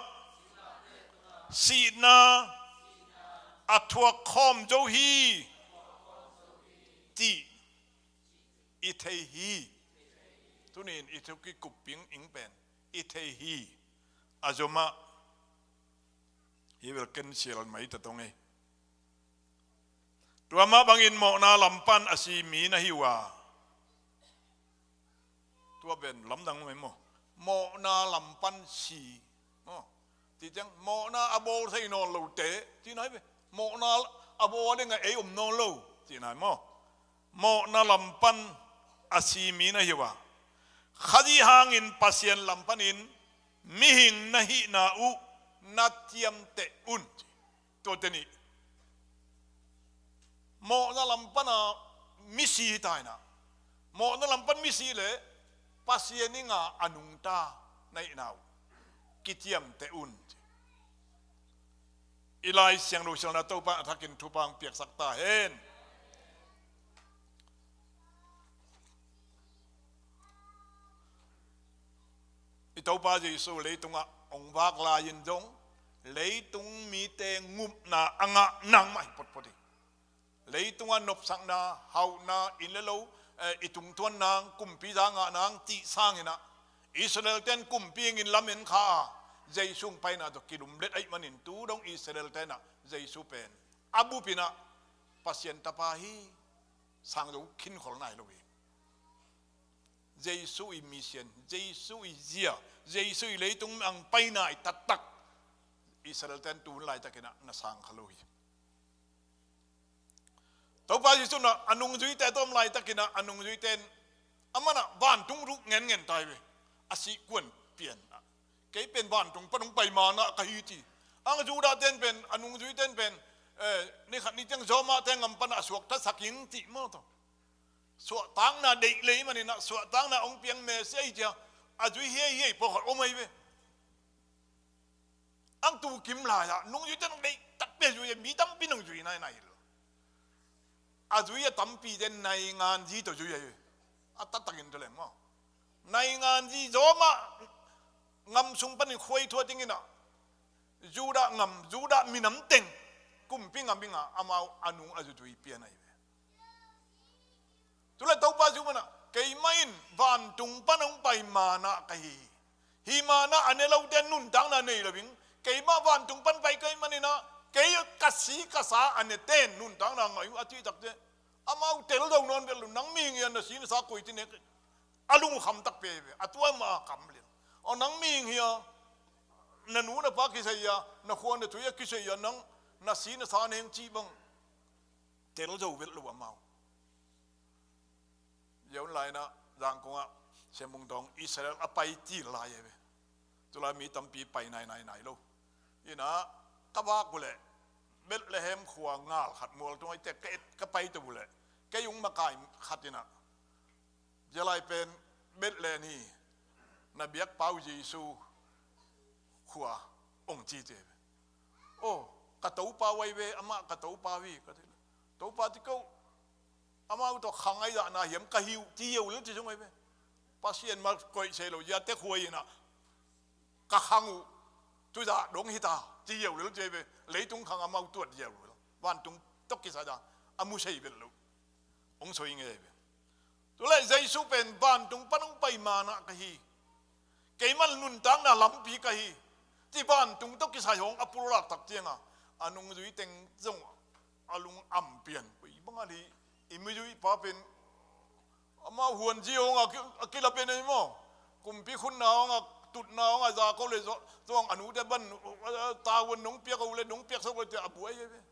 สีนาอัทวคอมโจฮีจีอิเทฮี ทุนินอิทุกิกุปิงอิงเป็นอิเทฮีอาจมาฮีเวลเกนเชลไม่ตัดตรงนี้ตัวมาบางอินโมนาลำปันอาศีมีนะฮิวาตัวเป็นลำดังไหมโมนาลำปันชีที่จังโมนาอโบใส่นอนลูเตะที่ไหนไปโมนาอโบได้ไงนอนลูที่ไหนโมนาลำปันอาศีมีนะฮิวาขัดหางอินปัสยันลำปันอินมิหิงนะฮินาอุนัดเทียมเตอุนตัวเตนี่โมนาลำปันมิสีตายนะโมนาลำปันมิสีเลยปัสยันนี่งาอนุงตาในนาวกิเทียมเตอุนอีไลเสียงดูเสียงนาตัวปะทักินทุปังเปียกสักตาเห็นอีตัวปะจะสู้เลยตรงองค์วากลายินจงเลยตรงมีเตงุบนาอ่างนังไม่ปดปดิเลยตรงนบสังนาเฮานาอินเลโลอีตุงทวนนางกุมปีจางนางตีสร้างนะอิสราเอลเต้นกุมปีงินลำเอ็นข้าใจสุ่งไปนะตัวกิลุมเล็ดไอ้มันอินตูดงอิสราเอลเต้นนะใจสุ่งเป็นอบูปินะปัสยันตาปาฮีสังดูขินขอลนายโลวีใจสุ่งอิมิเชียนใจสุ่งอิเซียใจสุ่งเลยตรงอังไปนายตัดตักอิสราเอลเต้นตูนลายตะกินะน่าสังขลุยตัวป้าจิสุนะอนุงจุยเตต้มลายตะกินะอนุงจุยเต้นอามันนะบ้านตุงรุกเงินตายไปอาศัยกวนเปลี่ยนเกี่ยเป็นบ้านตุงปนงไปมานะกะฮิจีอังจูดาเต้นเป็นอนุงจุยเต้นเป็นนี่ขัดนี่จังโจมาเต้นงำปนะสวกทัศกินติมาต่อสวกตังนะเด็กเลยมันนี่นะสวกตังนะองเปียงเมสไอเจ้าอาจุยเฮียพอขัดโอไม่ไปอังตูกิมลายอะนุงจุยเต้นเด็กตัดเปียจุยมีตั้มปีนุงจุยไหนอาจุยตั้มปีเต้นในงานจีตัวจุยอาตัดตักินตัวเล่มั้งในงานจีโจมางำสุงปันคุยทั่วจริงนะจูดางำจูดามีน้ำเต็งกุมปิ้งงะอามาอนุอาจุตุยเปียนไอเวตุเลตัวป้าจูมันนะเกี่ยไม่อินวันตุงปันองไปมานะกะฮีมานะอันนี้เราเดินนุ่นดังนั่นเองละบิงเกี่ยมาวันตุงปันไปเกี่ยมันนี่นะเกี่ยกัสสีกัสาอันนี้เต้นนุ่นดังนั่งอยู่อาทิตย์ตักเต้อามาเตลดงนอนเบลนังมีเงี้ยนะสีนสากุยที่เนี่ยอาลุงคำตักเปย์อัตัวมาคำเลยอ๋อนังมีเงี้ยนันวูนะปากิเสียนักขวานตัวยักกิเสียนังนัสีนสาเนงจีบังเตลดงเวลลัวเมาเดี๋ยวไรนะร่างกงอ่ะเชมุงดองอิสราเอลอไปจีลายเว้ยตัวเรามีตั้มปีไปไหนลูกยี่นะกบ้ากูเลยเบลเลเฮมขวางงาขัดมัวตรงไอ้เจ๊ก็ไปตัวเลยแกยุงมาไก่ขัดยี่นะจะไล่เป็นเบลเลนี่นบียักษ์เปาเยซูขวาองค์จีเจโอ้กระตูปาไวเวอามากระตูปาวีก็ได้ตูปาที่เขาอามาตัวขังไอ้ด่านาเหี้ยมกะฮิวที่อยู่หรือที่ตรงไหนเว้ยปัสยันมาคอยเชลล์ยาเตะคุยนะกะขังตุจ่าดงฮิตาที่อยู่หรือที่เว้ยเลยตรงขังอามาตัวเดียววันตรงตกกิสาดาอามุชัยเป็นลูกองค์สวยงามเว้ยตัวเล่ใจสู้เป็นบ้านตรงปนงไปมานะกะฮีเกี่ยมันนุนตังนะลำปีกะฮีที่บ้านตรงตกกิสายของอปุระตักเจียงอ่ะอนุงจุยเต็งจงอาลุงอัมเปียนไปบังอะไรอิมิจุยป้าเป็นอามาหวนจีองอ่ะกิลาเป็นไอ้โม่กุมพิคุณน้องอ่ะตุดน้องอ่ะจากเขาเลยจ้องอนุเดบันตาวันน้องเปียกเอาเลยน้องเปียกสักวันจะอาบุไอ้เว้ย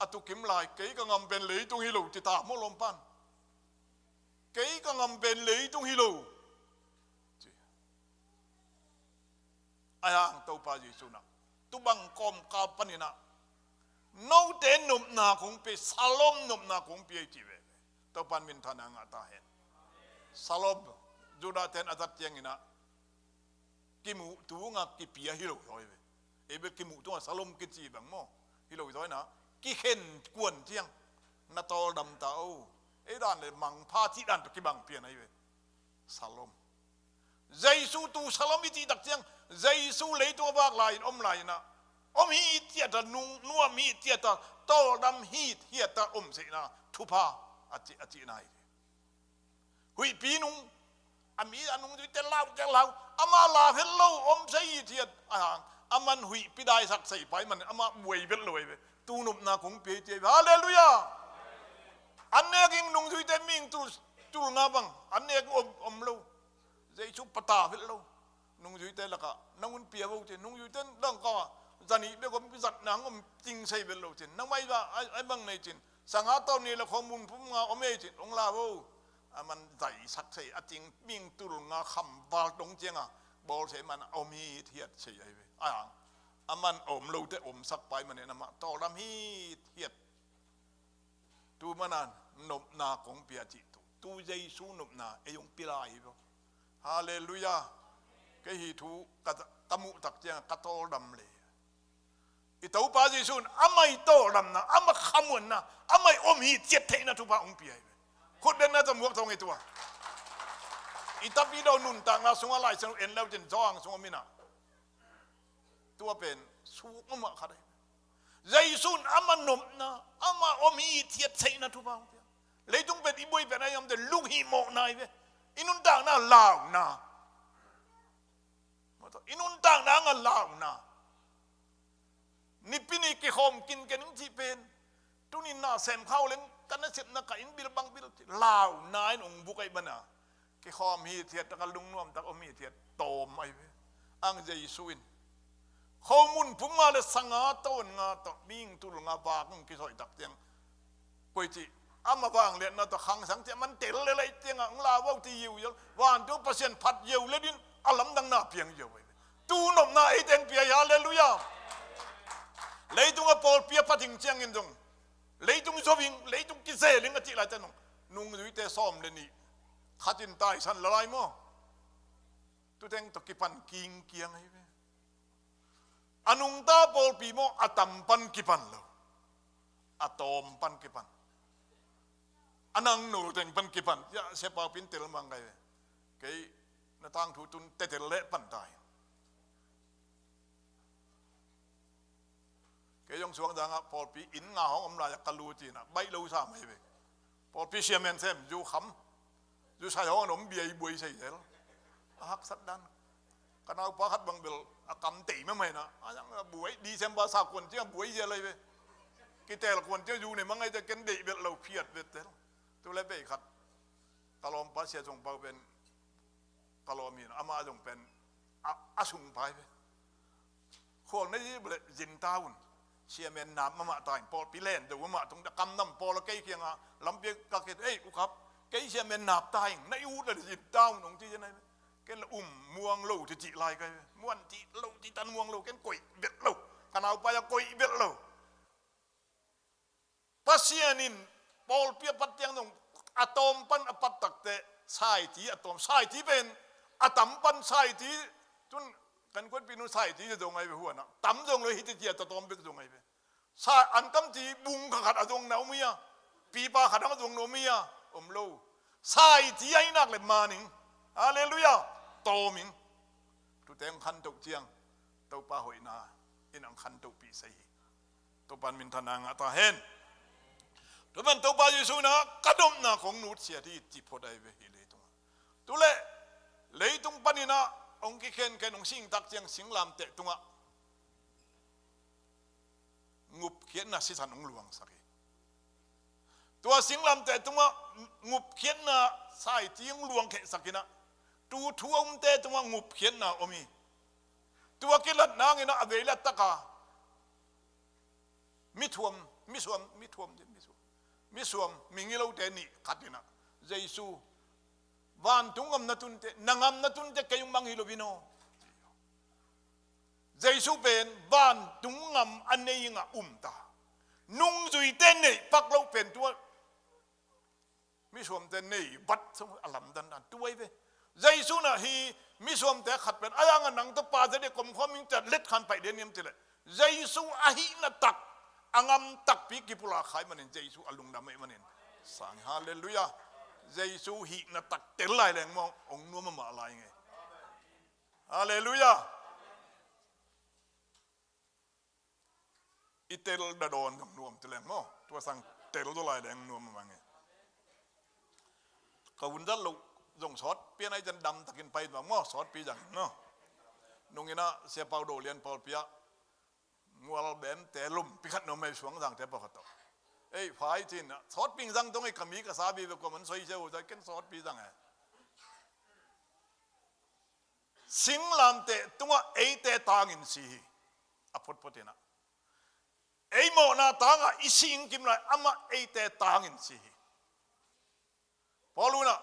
อตุกิมลายเกี่ยก็งำเป็นเลยตรงฮิโลติตาโมลมปันเกี่ยก็งำเป็นเลยตรงฮิโลอายังตัวป้าจีสุนักตุบังกอมกาปนินะน้องเต้นนุ่มนาคงไปสลอมนุ่มนาคงไปจีเวตัวปันมินทานังอัตาเห็นสลอมจูดาเต้นอัตเตียงอินะกิมูตัวงากิปียฮิโร่ถอยเวเอเบกิมูตัวสลอมกิจีบังโมฮิโร่ถอยนะกิเข็นกวนเตียงนาตอลดำตาโอเอด้านเลยมังพาที่ด้านตัวกิบังเปียนไอเวสลอมใจสู้ตัวสลอมวิธีตักเตียงใจสู้เลยตัวบากลายอมลายนะอมฮีเทียตานุ่งนัวมีเทียตาโตดำฮีเทียตาอมเสนาทุพาอจินายค หุยปีนุงอามีอันนุงจะเล่าอามาลาเฮลโลอมใช้เทียดอามันหุยปีได้สักใส่ไปมันอามาบวยเวลเลยไปตูนุบนาคงเปียเจฮาเลลูยาอันเนี้ยกิงนุงจุยเตมิงตุลงาบังอันเนี้ยอมโลใจชุบปตาเวลโลนุงจุยเตละกะนังมันเปียบุเจนุงจุยเตดังก็จันนี่เบก็พิจัดนางอมจริงใช่เวลโลเจนนังไม่ว่าไอ้บังในจินสังหาตอนนี้ละข้อมูลพุ่งงาอเมจินองลาโวมันใจสักใส่จริงมิงตุลงาคำบาลตรงเจียงบอลเสมันเอามีเทียดใช่ไอ้เว้ยมันอมโลแต่อมสักไปมันเนี่ยนะมาต่อรำฮีเทียดตูมานานนบนาของเปียจิตุตูเยซูนบนาเอยงปิลายบ่ฮาเลลูยาเกหิทูกะมุตักเจียงกะโตดำเลยอิตาอุปาเยซูนอาไม่โตดำนะอามาขมวนนะอาไม่อมฮีเจ็ดเทนะทุบะองเปียคนเดินน่าจะมวกตรงไอตัวอิตาปีดานุนต่างนาสงอะไรสงเอ็นแล้วจินจ้องสงมินะตัวเป็นสูงมากขนาดเยซูนอามันนมนะอามาอมีเทียดใช่นะทุบะเลยต้องเป็นอีบุยเป็นอะไรยามเดินลูกหิมะนายเว้อินุนต่างน่าลาวนะอินุนต่างน่างลาวนะนี่ปีนี้กี่คมกินกันนึงที่เป็นตุนินน่าเสมเข้าเล่นกันนั่นเสร็จนักอินบิลบังบิลลาวนายองบุกไอ้บ้านะกี่คมฮีเทียดตะกันลุงน่วมตะอมีเทียดโตมไอ้เว้อังเจสุวินข้อมูลพุ่งมาเลยสังหาต้นงาตะมิ่งตุลงาบากงกี่สอยตักเตียงกุยจีอามาบางเรียนนาตะขังสังเจมันเตลเลยเตียงอังลาว่าที่อยู่ยังวันทุกเปอร์เซ็นต์พัดเยี่ยวเลยดินอลัมดังนาเพียงเยี่ยวไปตูนมนาไอเตียงเปียฮาเลลูยาเลยตุงปอลเปียพัดถิงเจียงเงินจงเลยตุงชอบยิงเลยตุงกิเซลิงกะจิลาจันนุ่งดุยเตซ้อมเลยนี่ขัดินตายสันละลายมั้งตุเตงตะกิปันกิงเกียงไอ้อนุงตาปอลปีโมอัตัมปันกิปันโลอะตอมปันกิปันอนังนูเต็งปันกิปันยาเสพาปินเตลมังไงเกยนาทางถูตุนเตเตลเละปันตายเกยยงสวงดังอ่ะปอลปีอินงาของอำลายกะลูจีน่ะใบลูซาไม่เว้ปอลปีเชียเมนเซมอยู่ขำอยู่ชายห้องขนมเบียร์บุยใส่เดลฮักสัดดันกันเอาปะฮัดบังเบลกำตีไม่ไหมนะยังบุยดีเซมบาสาคนเจ้าบุยเยอะเลยเว้กิเตลคนเจ้าอยู่ในมังไงจะกันดีเบลเราเพียดเวทเดลตัวเล็กไปขัดกะลอมปัสเซียจงเปาเป็นกะลอมีนอามาจงเป็นอาสุงไปเว้คนนี้เบลจินตาวุนเชียเมนน้ำมาตายปอปีเล่นเดี๋ยวมาตรงกำน้ำปอละเกยเคียงอ่ะลำเปียกะเกตเอ้ยอุครับเกยเชียเมนน้ำตายในอูดเลยจินตาวุนองที่จะไหนเกลม่วงโลที่จีลายกันม่วนจีโลที่ตันม่วงโลเกลกุยเบ็ดโลกันเอาไปจะกุยเบ็ดโลปัสเซียนินปอลเปียปัดยังตรงอะตอมปันอปัตตักเตใช่ที่อะตอมใช่ที่เป็นอะตัมปันใช่ที่จนกันคนปีนุใส่ที่จะตรงไงไปหัวนะตั้มตรงเลยฮิตเจียตะตอมไปตรงไงไปใช่อันตั้มจีบุงขัดอะตรงเหนาเมียปีปาขัดอะตรงโนเมียโลใช่ที่ไอ้นักเลยมาหนิงฮาเลลูยาโตมิงตุเตงขันตุกเจียงเต้าปาหอยนาอินังขันตุกปีใส่ตุปันมินทนางอัตาเฮนตุมันเต้าปาเยซูนะกระดมนาของนูเสียที่จิพอได้เวฮิเลตุงตุเล่เลยตุงปันินะองค์กิเคนแกนองสิงตักเจียงสิงลามเตะตุงะงุบเขียนนะสิสันองหลวงสักตัวสิงลามเตะตุงะงุบเขียนนะใส่ที่องหลวงเขสักนะตูทัวมเตะตุงะงุบเขียนนะอมีตัวกิลัดนางนะอเวลตะกามิทวมมิสวมมิงิโลเตนี่ขัดนะเยซูวันตุงอมนาตุนเตนังอมนาตุนเตกยุงบังฮิโลบิโนเยซูเป็นวันตุงอมอันนี้งะตานุ่งจุยเตนี่ปักเราเป็นตัวมิสวมเตนี่บัดสมอลัมดันตัวไอ้เว้เยซูน่ะฮีมิสวมเตขัดเป็นอะไรงั้นนังตะปาจะได้กลมความมิงจัดเล็ดขันไปเดียนิมติเลยเยซูอาหินาตักอังมตักปีกิปุลาขายมันเยซูอลุงดำไม่มันสั่งฮาเลลูยาเยซูหินาตักเตลายแรงมององนัวมาอะไรไงฮาเลลูยาอิเตลดาโดนของนวมเตลงมั้งตัวสั่งเตลตัวลายแรงนวมมาไงกวุ่นดัลลู ส่งสอดเปียนไอ้จันดำตะกินไปบางหม้อสอดปีจังเนาะนุ่งอินะเสียเปาโดเรียนปอลเปียงัวแบมแต่ลุ่มพิคัดนมไม่สวงสังแต่ปะขัดเอ้ยฝ่ายจีนนะสอดปิงสังต้องไอ้ขมีกษาบีแบบก็มันสวยเจ้าจะเก็นสอดปีจังไงสิงลำเตะตัวไอ้เตะตางินสีอภุตพุทธินะไอ้โมนาตางอ่ะอิสิงกิมไรอามาไอ้เตะตางินสีพอรู้นะ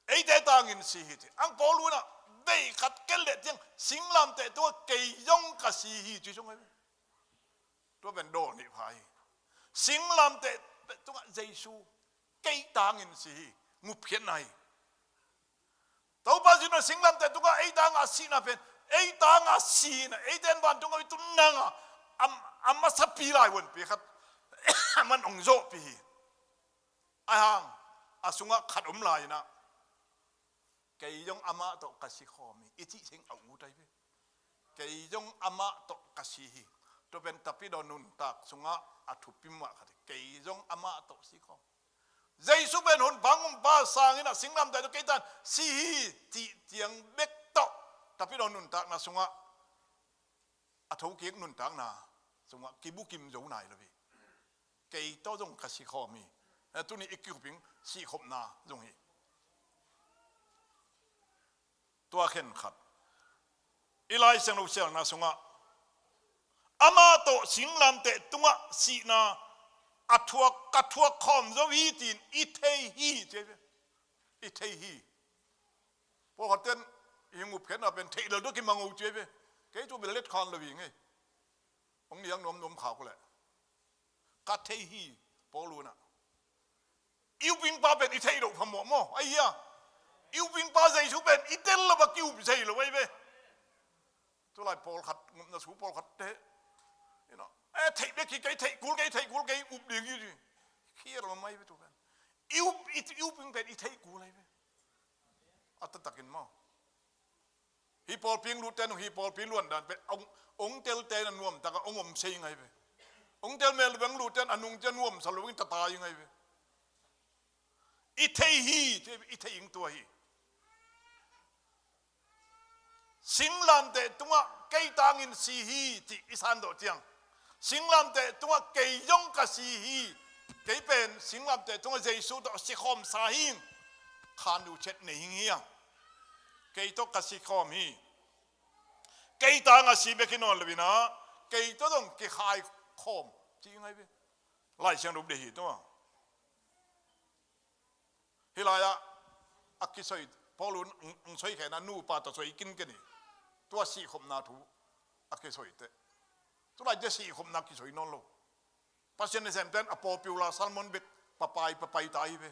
ไอ้เตะตางินสีที่อังพอรู้นะได้ขัดเกล็ดยังสิงลำเตะตัวเกยยงกับสีจีจงไงตัวเป็นโดนี่พายสิงลำเตะตัวเยซูเกยตางินสีงูเพี้ยนไหนตัวปัจจุบันสิงลำแต่ตัวไอ้ตางอาศีนะเป็นไอ้ตางอาศีนะไอ้เดนวันตัวไอ้ตุนนังอ่ะอัมมาสับปีไรวันปีครับมันองโจปีไอ้ห่างอาสุงะขัดลายนะเกยยงอามาตกกสิขอมีอิจิเชงเอาอุทัยไปเกยยงอามาตกกสิตัวเป็นตับปีดอนุนตักสุงะอัฐุปิมะขัดเกยยงอามาตกสิขอใจสุเป็นหุ่นบังบาสางนะสิงลำแต่ตัวเกตันสีที่เตียงเบ็กโตแต่พี่เราหนุนตักนะสงะอัฐเกียกหนุนตักนะสงะกิบุกิมจูไหนเลยพี่เกยโตจงกสิขอมีตัวนี้อีกกี่ปิงสีขบนาจงฮีตัวเข็นขัดอีไลเซงลูเซลนะสงะอามาโตสิงลำแต่ตัวสีนาอัฐวกัฐวคอมจะวิตินอิเทฮีเจ้าอิเทฮีพวกเขาเต้นยิงอุบเข็นเป็นเทเลด้วยกิมังอูเจ้าเกยจูเป็นเล็ดคอนเลยไงองค์นี้ยังนมขาวก็แหละกัเทฮีพอรู้นะอิวปิงปาเป็นอิเทโดพมโมไอ้ยาอิวปิงปาใจชูเป็นอิเทลละบักอิวใจเลยไว้เว้ตัวไรพอลขัดนะสูพอลขัดเทเทเด็กที่เทกูเกยอุบเดียงอยู่ดิขี้เราไม่ไปตัวกันอิวเป็นอีเทกูเลยไปอัตตะกินมั่งฮิปโปพิงรูเตนฮิปโปพิงล้วนดันเป็นองเตลเตนนวมแต่ก็องเซยังไงไปองเตลเมลเวงรูเตนอนุงเจนวมสรุปวินตายังไงไปอีเทฮีอีเทยิงตัวฮีสิงลำเตตัวเกยตังินสีฮีที่อิสันโดเจียงสิงลำแต่ตัวเกยยงกสีฮีเกยเป็นสิงลำแต่ตัวเจสุตัวสิคอมสาหิงขานดูเช็ดในหิงเฮียเกยตัวกสิคอมฮีเกยตางสีเบกินอนเลยนะเกยตัวต้องเกยขายคอมจริงไงพี่ไล่เชียงรูปเดียร์ตัวฮิลายะอักกิสอยพอลุนสอยแค่นั้นนู่ปาตัวสอยกินกันนี่ตัวสีคอมนาทูอักกิสอยเตตัวไรจะสีคมนักกิจอยนนโลปัจจุบันเซมเทนอปอปิวลาซัลมอนเบกปะไปตายไป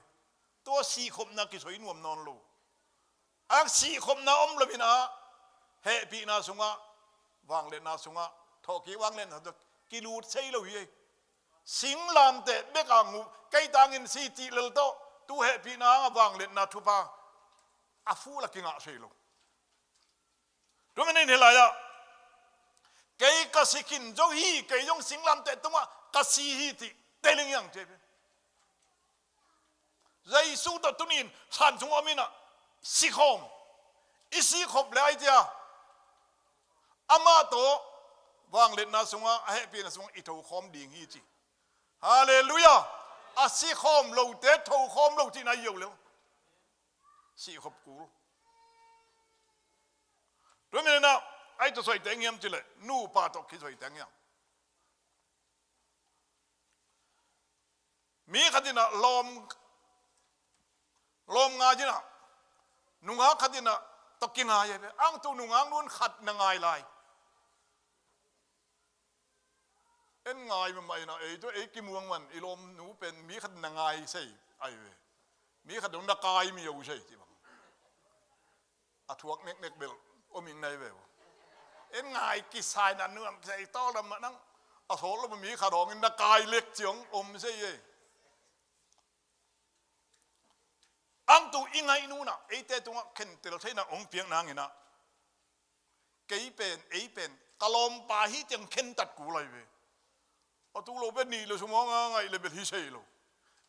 ตัวสีคมนักกิจอยนวมนนโลอักสีคมนาอมละพินาเฮปีนาสุงะวางเล่นนาสุงะทอกีวางเล่นหัดกิลูเซโลฮีสิงลามเตะเบกางูไกตังินสีจีเลลโตตัวเฮปีนาวางเล่นนาทุปาอาฟูละกิงะเซโลตัวมันนี่เฮลายะเกยกสิกินจงฮีเกยยงสิงลำแต่ตัวกสิฮีที่เตลิงยังเจ็บใจสู้ตัวตุนินฉันจงอามินะสิคมอิสิคบเลยเดียอามาโตวางเล่นนาสงะเฮปีนาสงะอิทูคอมดิ่งฮีจีฮาเลลูยาอาสิคมโลเตทูคอมโลที่นายอยู่แล้วสิคบกูรู้ไหมนะไอ้ตัวสวยแต่งยามจิเลยนู่ปาตกขี้สวยแต่งยามมีขัดินะลมงาจินะนุ่งหาขัดินะตกกินหายไปอังตัวนุ่งหางนู้นขัดนางายลายเอ็นงายมันไม่นะตัวกิมวงมันลมหนูเป็นมีขัดนางายใช่ไอ้เว้มีขัดดงตะกายมีอยู่ใช่ที่บังอัฐวกเน็กเบลโอมิงในเวลเอ็นง่ายกิสายนั่นเนื้อใส่ต้อแล้วมันนั่งเอาโถแล้วมันมีขาดองอินตะกายเล็กเจียงอมใช่ไหมอังตูอิงไงนู่นน่ะไอ้เต้ตัวเข็นเตลเทน่ะองเพียงนางเห็นนะเกยเป็นกะลมปาฮิจังเข็นตัดกูเลยเว้ยเอาตัวโลเป็นนี่เลยสมองไงเลยเป็นฮิเซ่โล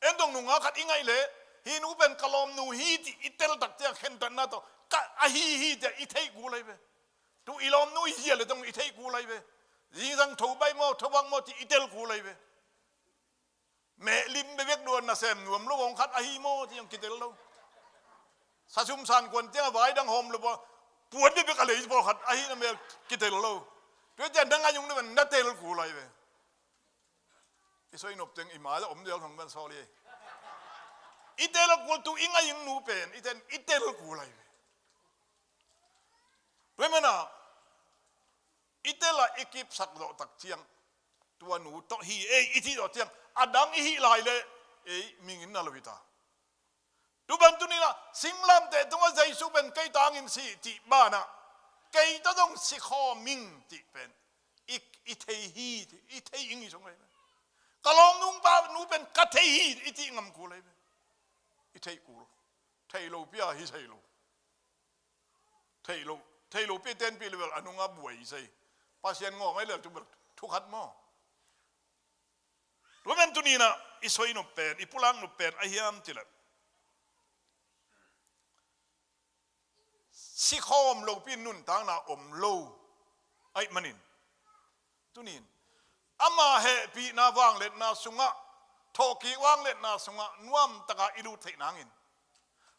เอ็นตรงนุ่งขัดอิงไงเลย ฮีนูเป็นกะลอมนูฮีที่อิเตลตักเจียเข็นตันนาโตกะอะฮีจะอิเทกูเลยเว้ตูอีลอมนูฮีเลยต้องอิเทกูเลยเว้ยิงสังถูใบโมทวังโมที่อิเตลกูเลยเว้แม่ลิมไปเวกดวนนะเซมนวมลูกองคัดอะฮีโมที่ยังกิเตลเราซาชุมสันกวนเจ้าไว้ดังโฮมเลยบ่ปวดนี่เป็นอะไรที่บอกขัดอะฮีนั่นเองกิเตลเราเพื่อจะดังอายุนี่มันนัดเตลกูเลยเว้อีสวยนบจังอีหมาจะอมเดียวของมันซอลีอีเตลกูตูอิงอายุนูเป็นอีเตลกูเลยเว้ยมันอ่ะอีเตลอีกิปสักดอกตักเชียงตัวหนูต่อฮีอีที่ดอกเชียงอดัมอีฮีลายเลยมิงินนาลวิตาดูบันตุนี่นะสิงลำแต่ตัวใจสุเป็นไก่ตางินสิจิบ้านะไก่ตาต้องสิขอมิงจิเป็นอีเทฮีอีเทยิงอีสงเลยกะลองนุ่งบ้าหนูเป็นกะเทฮีอีที่งำกูเลยอีเทกูเทโลเปียฮิเทโลเทโลเปียเต้นปีเลเวลอนุงาบวยใส่ภาษาเงาไม่เลือกจุบทุกขัดมอดูบันตุนี่นะอีสวยนุเป็นอีปุลังนุเป็นไอเฮียมจิละสิขอมโลปีนุ่นทางนาอมโลไอ้มันินตุนินอามาเฮปีนาวางเล็ดนาสุงะทอกีวางเล็ดนาสุงะนวมตะกาอิรูเทนังิน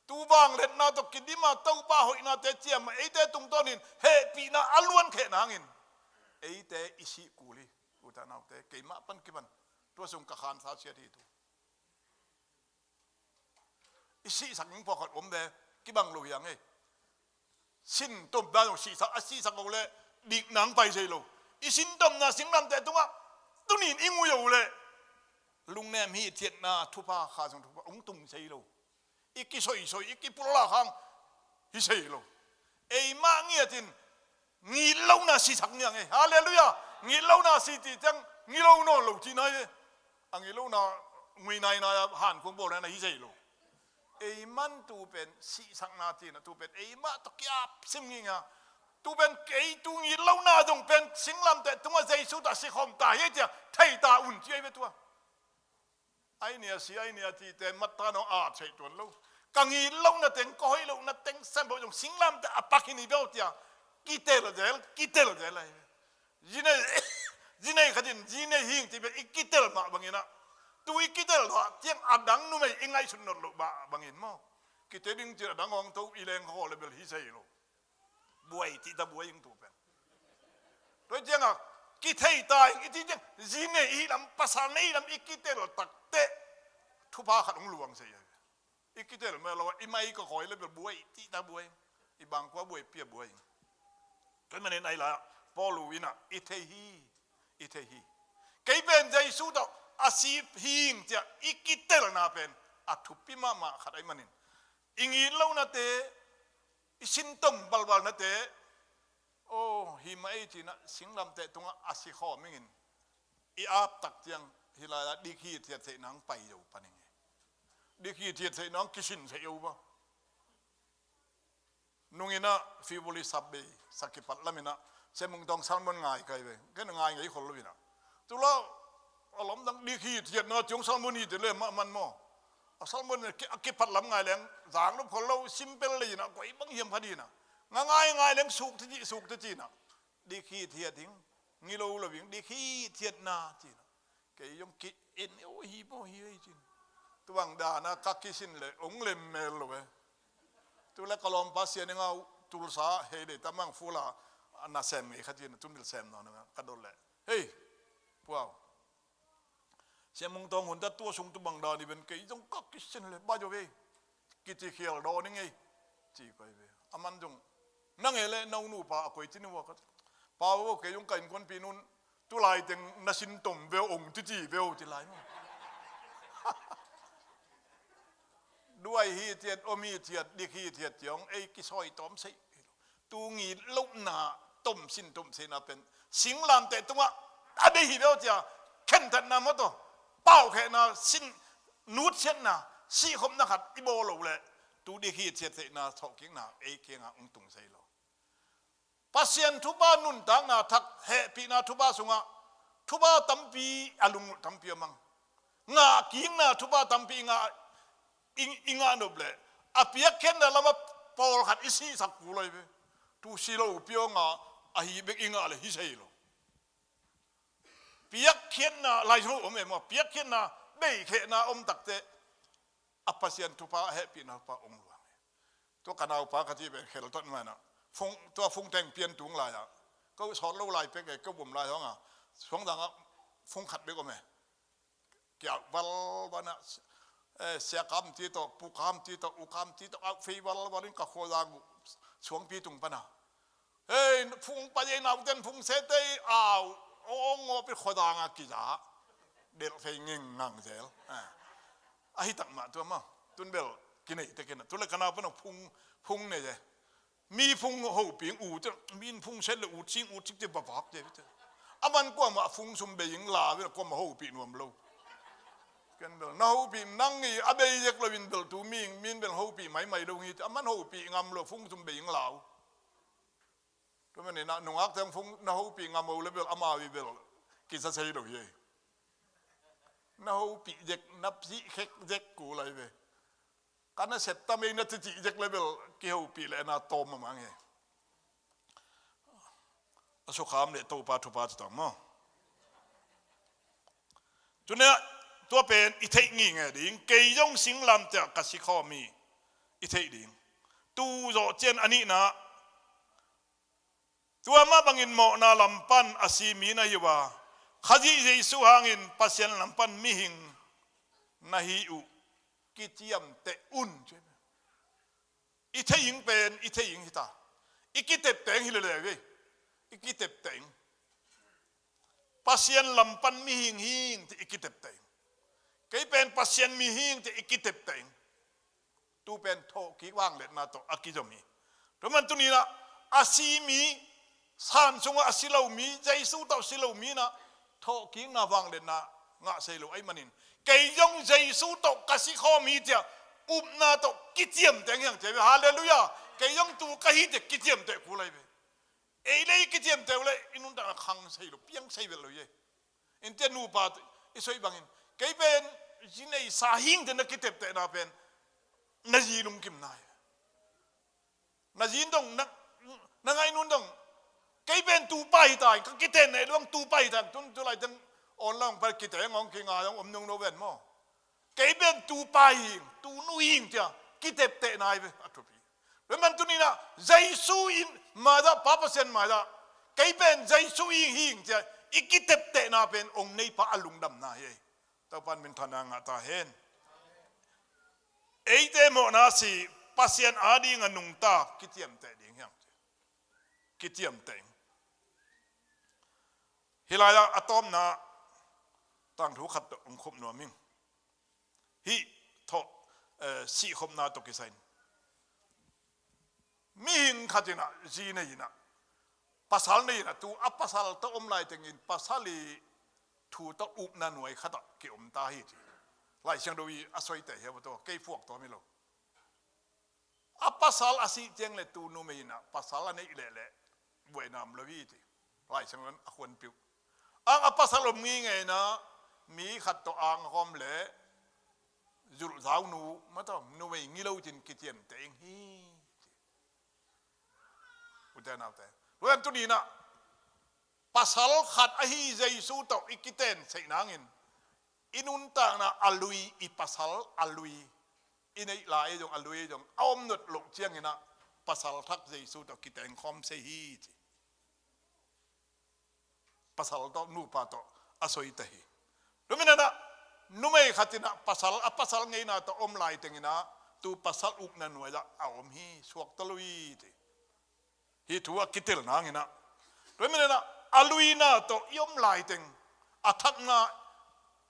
ตูวางเล็ดนาตกิดิมาเต้าป้าหอยนาเตเจียมไอเตตุงต้นินเฮปีนาอลวนเขนังินไอเตอิชิกูลีอุตานาวเตเกยมาปันกิบันตัวสุงกะขานสาเชียทีตูอิชิสักยิงพอขัดอมเดกิบังลุยยังไงสินต้มได้ตรงสีสักเอาเลยดิกหนังไปใช่ลูกอีสินต้มนะสิงลำแต่ตรงว่าตุนินอิงูอยู่เลยลุงแนมฮีเทียนนาทุพาขาสงทุพาองตุงใช่ลูกอีกิสอยอีกิปุระขังฮิใช่ลูกไอ้มาเงียจินงีเล่านาสีสักยังไงฮาเลลูยางีเล่านาสีจีจังงีเล่าโน่ลูกที่ไหนอังงีเล่านางีนายนาหันคงบอกนะฮิใช่ลูกไอ้มันตูเป็นสีสังนาทีนะตูเป็นไอ้มาตะกี้ซิมงี้อ่ะตูเป็นไอ้ตูงี้เล่าหน้าตรงเป็นสิงลำแต่ตัวใจสุดสิคอมตายเจ้าไทยตาอุ่นเจี๊ยบตัวไอ้เนี่ยสิไอ้เนี่ยที่แต่มัตตาโนอาใช่ตัวลูกกังงี้เล่าหน้าเต็งก้อยเล่าหน้าเต็งเส้นบอกตรงสิงลำแต่อปักหินีเบลเจ้ากิเตลเดลอะไรจีเน่ขดินจีเน่หิงที่เป็นอีกิเตลมาบางอย่างนะตัวอีกิเตลว่าเจียงอดังนู่นไม่เองไงสุนทรลูกบ้าบางอย่างมั้งกิเตลิงจีดังของตัวอีเลงเขาเลยเบลฮิเซโลบวยที่ตาบวยยังตัวเป็นโดยเจียงอ่ะกิเทตายอีที่เจียงจีเน่อีลำภาษาเน่ลำอีกิเตลตักเตะทุพาขัดองหลวงเสียอีกิเตลเมื่อเราอีไม่ก็คอยเลยเบลบวยที่ตาบวยอีบางกว่าบวยเปียบวยก็มันในละพอลูวินะอีเทฮีเกี่ยเป็นใจสู้ต่ออาชีพหิงจะอีกิเตลนาเป็นอัตุปิมาขัดไอ้มันอิงอีเล่านาเตอิสินต้มบาลนาเตโอ้หิมไอจีนะสิงลำเตตรงอาศิขอไม่เงินอีอาบตักเตียงฮิลาดีขีเทียดเสนังไปอยู่ปะนี่ดีขีเทียดเสนังกิชินเสียวปะนุ่งอินะฟิบุลิซับเบสักกิปัตละมินะเสมุงตองซันมันง่ายไกลไปก็ง่ายไงคนลุยนะตัวเราอารมณ์ดังดีขีเทียดนะจงซันมันนี่จะเล่มมันมั่วซันมันกิปัตละง่ายแรงจางลูกคนเราซิมเปิลเลยนะก็อีบังเหี่ยมพอดีนะง่ายแรงสุกที่จีนะดีขีเทียดทิ้งงี้เราเลยวิ่งดีขีเทียดนาจีนะแกยงกิเอ็นโอ้ฮีโมฮีจีนตัววังดานะกักกิสินเลยองเลมเมลเลยตัวเล็กกลอมภาษาเนี่ยเอาตุลสาเฮเดตมังฟูลาอันน่าเซมเอขัดยินตุมิลเซมนั่นนะกระโดดเลยเฮ้ยพวกเสียมุงตองหุ่นตัดตัวส่งตัวบังดานี่เป็นกี่จงกักกิสินเลยบ้าจ่อเว้กิจิเขียลดอนี่ไงจีไปเว้อามันจงนั่งเอเล่น่าหนูป่าคุยที่นี่ว่าก็ป่าว่าเกยงกันคนปีนุนตัวลายเต็งนัสินตมเวลองจีเวลที่ลายมั้งด้วยฮีเทียดอมีเทียดดิฮีเทียดยองไอ้กิซอยต้มใส่ตูงีลุกหนาต้มสินต้มเสนาเป็นสิงลามแต่ตัวอะไรฮีเวลจ้าเข็นทันนามตัวเป้าแค่นาสินนูดเช่นนาสีคมนักขัดอิโบโลเลยตูดิฮีเทียดเสนาทอกิงนาไอ้เกียงองตุงใส่โลปัสยันทุบานุนต่างนาทักเฮปีนาทุบาสุงะทุบาตัมปีอลุงตัมปีมังงากิงนาทุบาตัมปีงา งานอบเลยอาเปียกเข็นนะเรามาปอลขัดอิสิสักกูเลยเว้ตูสิโลเปียงอ่ะอาฮีเบกอิงอะไรฮิเซโลเปียกเข็นนะลายชูอมเอ็มว่าเปียกเข็นนะเบยเข็นนะอมตักเตอภัสยันทุพะเฮปีนะพระองค์หลวงตัวกันเอาพระกติเบกเข็นต้นมานะฟงตัวฟงแตงเปลี่ยนถุงลายอ่ะก็สอนเล่าลายเป็กไอ้ก็บ่มลายท้องอ่ะสองดังอ่ะฟงขัดเบกก็ไม่เกี่ยววัลวันน่ะเสียคำที่ต่อปุคำที่ต่ออุคำที่ต่ออักฟีวัลวันนี้ก็โคตรกูสวงปีตุงปะนะเฮ้ยฟุงไปยังเอาเดินฟุงเสด็จอ้าวโอ้งอเป็นโคตรงากิจาเดลเฟงงิงงังเซลไอ้ตักมาตัวมั้งตุนเบลกินไอ้ตะกินตัวเล็กขนาดเป็นฟุงเนี่ยมีฟุงหูปีงอูจะมีฟุงเสร็จแล้วอูชิงจะบ้าบ้าเจ้าอามันกว่ามาฟุงสมเบยิงลาเวลากว่ามาหูปีนวมโลกันเบลน้าหูปีนั่งอีอาเบยเยกลวินเบลตูมินเบลหูปีไม่ลงอีอามันหูปีงามโลฟุงสมเบยิงลาวตัวมันนี่นะนุ่งอักเต็มฟุงน้าหูปีงามโลเบลอามาวิเบลกิจเสียดอกเย่น้าหูปีเยกนับสิเค็กเยกกูอะไรเว้กันน่ะเสร็จตามเองน่ะจะจีเยกเลยเบลเกี่ยวปีเลยน่าโตมามั้งเงี้ยสุขามเนี่ยตัวปาทุปาจะต้องมั้งจุดเนี้ยตัวเป็นอิเทงี้ไงดิ่งเกยยงสิงลำจากกัสิข้อมีอิเทดิ่งตู้โจเจนอันนี้นะตัวมาบังอินโมนาลำปันอาศีมีนะอยู่ว่าขจิเยซูหางอินปัสยันลำปันมิหิงนาฮิอุกิจยมเตอุนใช่ไหมอิเทยิงเป็นอิเทยิงฮิตาอิกิเตเตงฮิเลเลเว้ยอิกิเตเตงปัสยันลำปันมิหิงที่อิกิเตเตงก็เป็นปัสยันมิหิงที่อิกิเตเตงตูเป็นโทกิว่างเล็ดนาโตอากิจมีเพราะมันตัวนี้นะอาศีมีสานสงอาศิลามีใจสู้ต่อศิลามีนะโทกิงนาว่างเล็ดนางะเซโลไอมันินเกยยงใจสู้ต่อกัสิข้อมีเจ้าอุบนาโตกิจยมแต่งอย่างเจ้าฮาเลลูยาเกยยงตูกะฮิเจกิจยมแต่กูเลยเอเลยกิจยมแต่เลยอินุนตาขังเซโลเปียงเซเวลเลยอินเตนูปาอิสวยบังอินเกยเป็นจินไอสาหิงเดนกิเตปแต่นาเป็นนาจีลุงกิมนายนาจีนตรงนังไงนุนตรงเกยเป็นตูไปตายก็กิเตนในเรื่องตูไปตายตุนตุไรจังอ่อนล่างไปกิเตงองกิงายังอมนงโนเวนมั้งเกยเป็นตูไปตูนุยิงจ้ะกิเตปแต่นายไปอัตุปีแล้วมันตุนี่นะใจสู้อินมาดาป้าเปอร์เซ็นต์มาดาเกยเป็นใจสู้อิงหิงจ้ะอีกิเตปแต่นาเป็นองค์ในพระอลุงดำนาเย่ตาปันเป็นทนางตาเห็นเอเตโมนาสีปัสยันอาดีงันนุงตากิเทียมแต่ดิ่งยังกิเทียมแต่งฮิลายาอะตอมนาตั้งถูกขัดองคบนัวมิงฮิทอสีคบนาตกิสัยมิหิงขัดนะจีเนยนะภาษาเนี่ยนะตัวอัปภาษาตะอมลายแต่งินภาษาลีถูตะอุบนันหน่วยขัดเกี่ยมตาฮิตไล่เชียงดูวีอาศัยแต่เหี้ยตัวเกี่ยพวกตัวไม่รู้อัปภาษาอาศัยเจียงเลยตัวนู้นไม่นะภาษาละนี่แหละเวนามลวีทีไล่เชียงนั้นอควรปิวอัปภาษาลมงี้ไงนะมีขัดตัวอ่างหอมเละจุดสาวนูมาต้องนูไม่งี้เราจินกิเทียมแต่เองฮีอุตส่าห์เอาแต่เรื่องตัวนี้นะภาษาขัดอหิเจสูตอกอิกิเตนใส่นางอินุนต่างนะอลุยอิภาษาอลุยอินไอลายจงอลุยจงเอาหนุดหลงเชียงนะภาษาทักเจสูตอกกิเตนคอมเซฮีภาษาตอกนูปาตอกอสอยเตฮีรู้ไหมนะนูไม่ขัดนะภาษาไงนะตอมลายเตงินะตูภาษาอุกนันไว้ละเอาอมฮีสวกตะลุยฮีทัวกิเตลนางนะรู้ไหมนะอลุยนะตอยมลายเตงอัทักนะ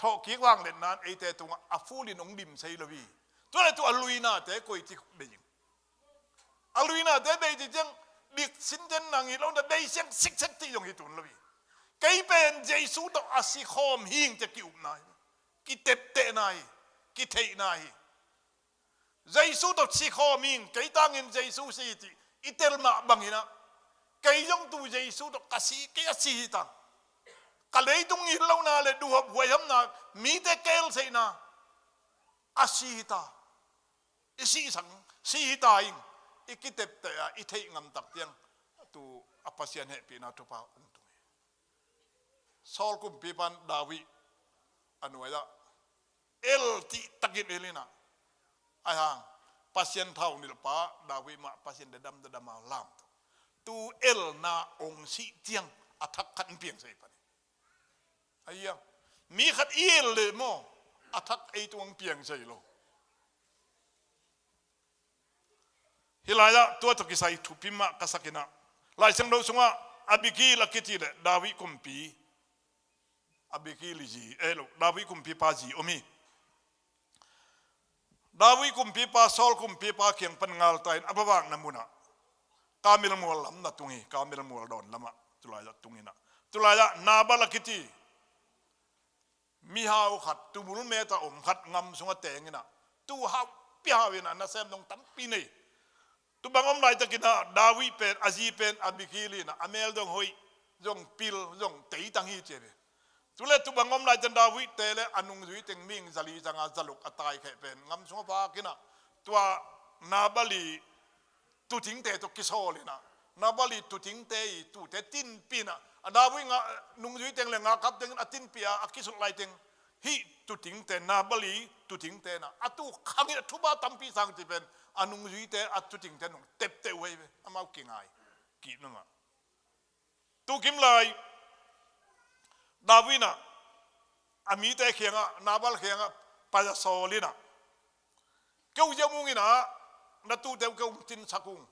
ทอกีกว่างเล่นนั้นไอเตตัวอาฟูลินองดิมใส่ละวีตัวไหนตัวอลุยนะแต่ก็อีที่เบยิงอลุยนะแต่เบยิงจังดิกสินเดนนางอีเราได้เสียงสิกเซติยงฮิตุนละวีไกเป็นเจสูตอาศิคอมหิงจะกิอุบนายกิเตปเตนายกิเทนายเจสูตศิคอมิงไกตั้งเงินเจสูสิติอิเตลมาบังอินะไกยงตูเจสูตกสิกยสิตังกะเลยตุงอิเรานาเลดูหับหวยหำนามีแต่เกลเสนาอาศิตา isi sang si dying ikitep te a ithei ngam tak tiang tu apasian he pi na tu pa ong tu sol kum pi pan dawi anuaya el ti takit elina ayang pasien thau nil pa dawi ma pasien dedam lam tu el na ong si tiang athak kan piang sai pan ayang mi khat il le mo athak ei tuang piang sai lo hilaya tua to kisai thupima kasakina lai sang do sunga abiki lakiti le dawi kumpi abiki liji elo dawi kumpi pa ji omi dawi kumpi pa sol kumpi pa kyang pangal tain abawang namuna kamil mual lam na tungi kamil mual don lama tulaya tungina tulaya nabala kiti mi hau khat tumul meta khat ngam sunga tengina tu ha piawina na sem dong tampi nei tu bangom lai takina dawi pen aji pen abikili na amel dong hoi jong pil jong tei tangi chebe tule tu bangom lai tan dawi tele anung zui teng ming zali janga zaluk atai khe pen ngam sunga pa kina tua nabali tu ting te to kisolina nabali tu ting te tu te tin pina dawi nga nung zui teng le nga kap teng atin pia akisul lai teng hi tu ting te nabali tu ting te na atu khangi thuba tampi sang ti pen anung zui te atu ting te nung tep te wei amau kingai ki nunga tu kim lai dawina ami te khianga nabal khianga pa solina keu jamungina na tu te keu tin sakung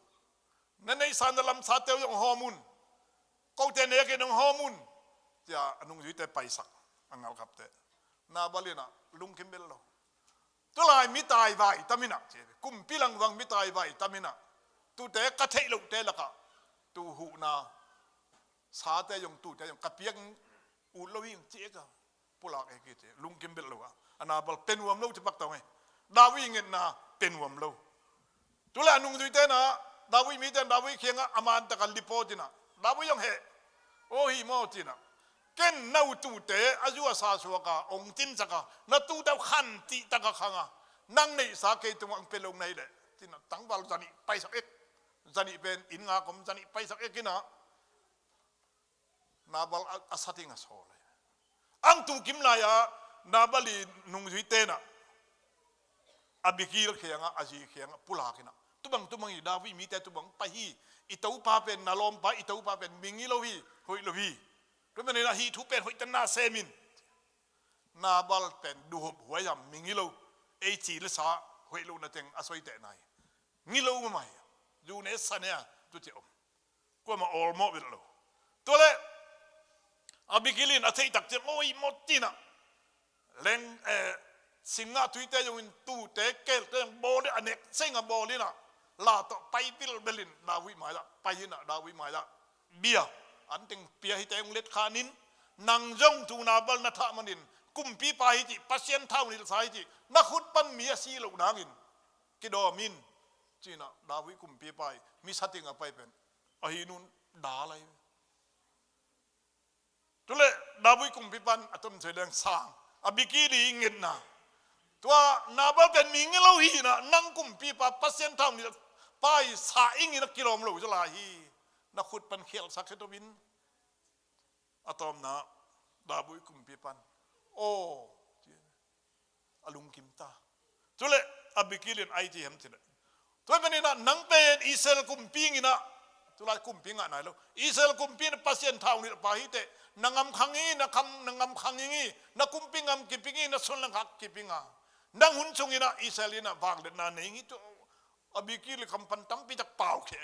nanei sandalam sa te yong homun ko te ne ke nong homun ya anung zui te paisak angau kap te nabalina lungkim bello tulai mi tai vai tamina kum pilang wang mi tai vai tamina tu te ka thei lo te laka tu hu na sa te yong tu te yong kapiang u lo ying che ka pulak e ke lungkim bello anabal penwam lo te pak taw ngai dawi ngen na penwam lo tula anung zui te na dawi mi te dawi khianga aman ta kal dipotina dawi yong he o hi mo tina ken nau tu te azua sa suaka ong tin saka na tu dau khan ti taka khanga nang nei sa ke tu ang pelong nei le tina tangwal jani paisak ek jani pen in nga kom jani paisak ekina nabal asating asole ang tu kim la ya nabali nung zui te na abikil khianga aji khianga pulakina tubang i dawi mi te tubang pahi itau pa pen nalom pa itau pa pen mingi lowi hoi lowi tu mene na hi thu pen hoi tan na semin na bal pen du hop huayam mingi lo e chi le sa hoi lo na teng asoi te nai ngi lo ma mai ju ne sanea tu ti om ko ma ol mo bil lo to le abikilin athei tak te oi motina leng singa tuite yung tu te kel te bole anek singa bolina la to pai bil belin dawi mala paina dawi mala bia anting pia hi te yung let khanin nang jong tu na bal na tha manin kumpi pa hi ti pasien thau ni sai ti na khut pan mi si lo nangin kido min china dawi kumpi pai mi satinga pai pen ahinun dalai tule dawi kumpi pan atom sedang sang abikili ingin na tua nabal kan mingi lo hi na nang kumpi pa pasien thau ni pai sa ingi na kilom lo jala hi na khut pan khel sak to bin atom na dabui kumpi pan o alung kimta tule abikilin aiti hem tine to menina nang pen isel kumpi ngina tula kumpi nga na lo isel kumpi na pasien thau ni pa hi te nangam khangi na kham nangam khangi na kumpi ngam kipingi na sol hak kipinga nang hun chungina iselina bang de na nei to abikil kampan tampi tak pau ke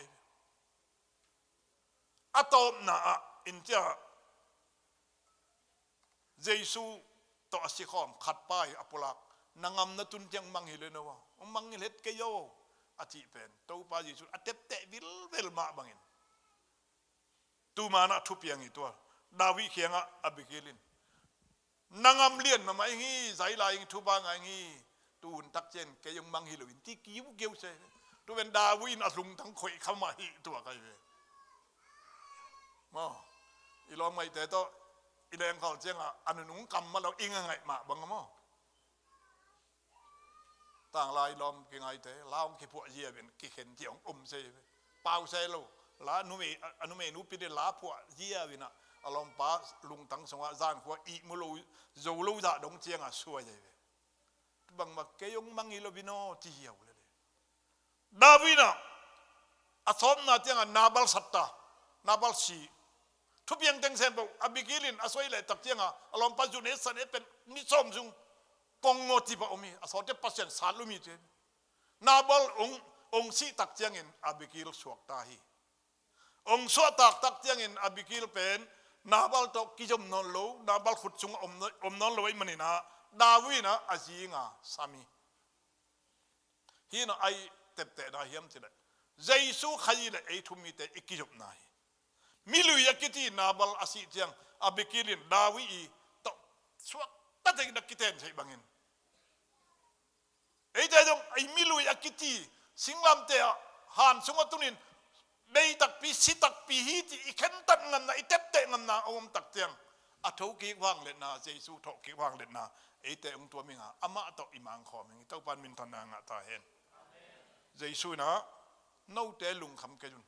atom na intia jesu to asikhom khat pai apulak nangam na tun tiang manghile no manghilet ke yo ati pen to pa jesu atep te vil vel ma bangin tu mana thu piang i to dawi khianga abikilin nangam lien ma mai ngi zai lai thu ba ngai ngi tun tak chen ke yung mang hi loin ti kiu geu se tu ben dawi na lung thang khoi khama hi tu kai ve mo ilom mai te to ileng khol chenga anunung kam ma lo inga ngai ma bang mo ต่างลายลอมกิไงเตะลาวขี้พวกเยี่ยเป็นกิเข็นเจียงเซเปล่าเซโลลานุเมนุปิเดลาพวกเยี่ยวินะอารมณ์ป้าลุงตั้งสงะจานขวาอีมุลูโจลูจะดงเจียงอ่ะสวยเลยบางมาเกยงมังอิโลบิโนที่เหี่ยวเลยดาวินะอาสมนาเจียงนาบัลสัตตานาบัลชีทุบยังเต็งเซมบอกอบิกิลินอาศัยเลยตักเจียงอ่ะอารมณ์ปัจจุบันสันเป็นนิสมจุงกงโงติปะอมีอาศัยเจ้าปัจจัยสารลุมิเจนาบัลองค์สีตักเจียงอินอบิกิลสวกตาฮีองค์สวตักเจียงอินอบิกิลเป็นนาบัลตกกิจมนนโลนาบัลขุดจุงอมนนโลไว้มันนี่นะดาวินะอาจีงาสามีฮีนะไอเต็บเตะนาเฮียมทีละเจสุขยีละไอทุมีเตะอิกิจบนายมิลุยกิตีนาบัลอาศิเจียงอบิกิลินดาวิอีตกสวกตัดเองนักกิเตนใช่บังอินไอเจ้าจงไอมิลุยกิตีสิงลำเตะหันสงตุนินเบยตักปีสิตักปีฮีที่อีขันตันงันนะอีเต็บเตะงันนะอมตักเจียงอัฐกิว่างเล่นนะเจสุทกิว่างเล่นนะไอเตะองตัวมิงะอามาตกอิมังขอมิงตัวปันมินทนางะตาเห็นเจสุนะนู่เตลุงคำเกยุน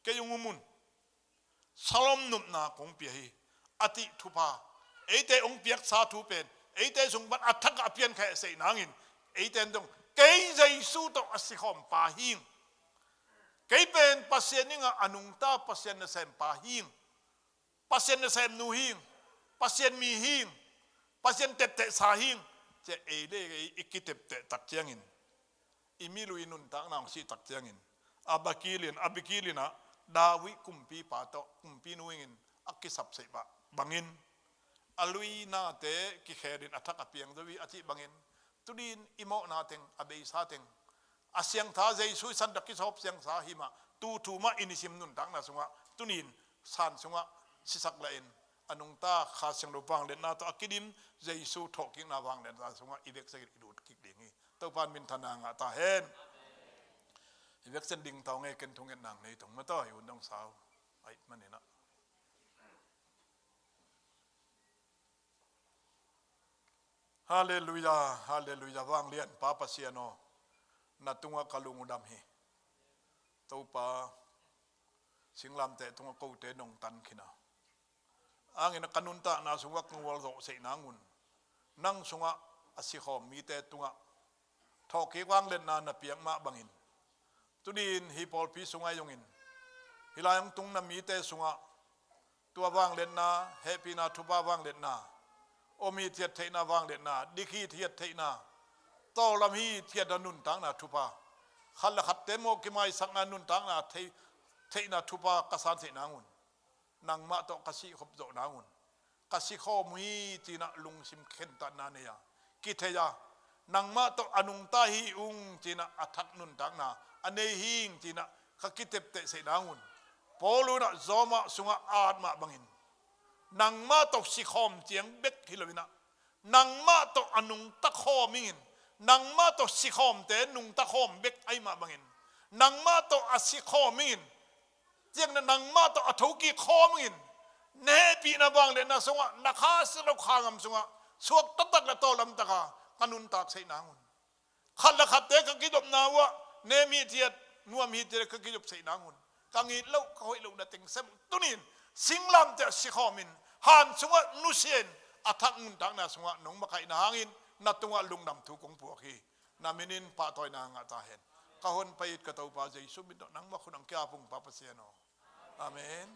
เกยุงมุนสลมนุบนาคงเปียฮีอติทุพาไอเตะองเปียกสาธุเป็นไอเตะสงบันอัฐกอเปียนแค่เสนางอินไอเตะตรงเกยเจสุตกอสิขอมปาหิงเกยเป็นปัสเซนิงะอนุงตาปัสเซนเซมปาหิงปัสเซนเซมนูหิงปัสเซนมีหิงปัสเซนเตเตสาหิงจะเอเดอิกิเตเตตักเจียงอินอิมิลุยนุนตักนางสีตักเจียงอินอาบิกิลินะดาวิกุมปีปาโตกุมปีนุอินอักกิสับเสบะบังอินอลุยนาเตกิเขดินอัฐกอเปียงดวิอธิบังอินตุดินอิโมนาเตงอเบยสาเตงอาเซียงท้าเจสุยสันดักกิสอบเซียงสาหิมะตูมาอินิสิมนุนตักนาสงะตุนินสันสงะสิสักละอินอนุงตาขาเสียงรูปังเด่นนาตัวอักดิมเจสุทอกิงนาวังเด่นนาสงะอีเวกเซกิดูดกิกดิ่งนี้ตัวปานมินทนางะตาเห็นอีเวกเซนดิ่งเตาเงยกันทุงเงินนางในตรงมาต่ออยู่น้องสาวไอ้มันนี่นะฮาเลลูยาฮาเลลูยาวังเลียนปาปเสียโนนาตุงะกะลุงอุดามฮีตัวปาสิงลำเตะตุงะกูเตนงตันขินาอังอินกันุนตานาสุงะกงวลโรเสนางุนนั่งสุงะอสิขอมีเตตุงะทอกีวังเล่นนาเปียงมาบังอินตุดินฮิปอลพีสุงะยงอินฮิลายังตุงนามีเตสุงะตัววังเล่นนาเฮปีนาทุบาวังเล่นนาโอมีเทียดเทนาวังเล่นนาดิคีเทียดเทนาโตลำฮีเทียดนุนตังนาทุบาขันละขัดเตโมกิไมสังนานุนตังนาเทนาทุบากษันเสนางุนนางมาโตกสิขบโจนางุนกสิข้อมีจีนะลุงสิมเข็นตันนาเนียกิเทยานางมาโตอนุงตาฮีอุงจีนะอัทักนุนตังนาอันเนหิงจีนะขกิเตเตเสนางุนพอลูนะโซมาสุงอาดมาบังอินนางมาโตสิขอมเจียงเบ็กฮิลวินะนางมาโตอนุงตะข้อมิงนางมาโตสิขอมเตนุงตะข้อมเบ็กไอมาบังอินนางมาโตอสิข้อมิงเจียงนางมาโตอทุกีข้อมิงเนปีนาบังเลนะสงะนักข้าสลขางมสงะสวกตักละโตลำตะกากันุนตักใส่นางุนขันละขัดเตะกิจบนาวะเนมีเทียดนัวมีเทียดกิจบใส่นางุนกังอิเล่าเขาให้เราได้ติงเซมตุนินสิงลำเตะสิขอมินหันสงะนุเซียนอัทักมุนตักนาสงะนงมาไข่นางอินนัดตงะลุงดำถูกงปวกฮีนามินินปะตอยนางตาเห็นกะฮนไปกะตาปาเจสุบิดนังมาคุณังแก่พุงปะปะเสียโนอาเมน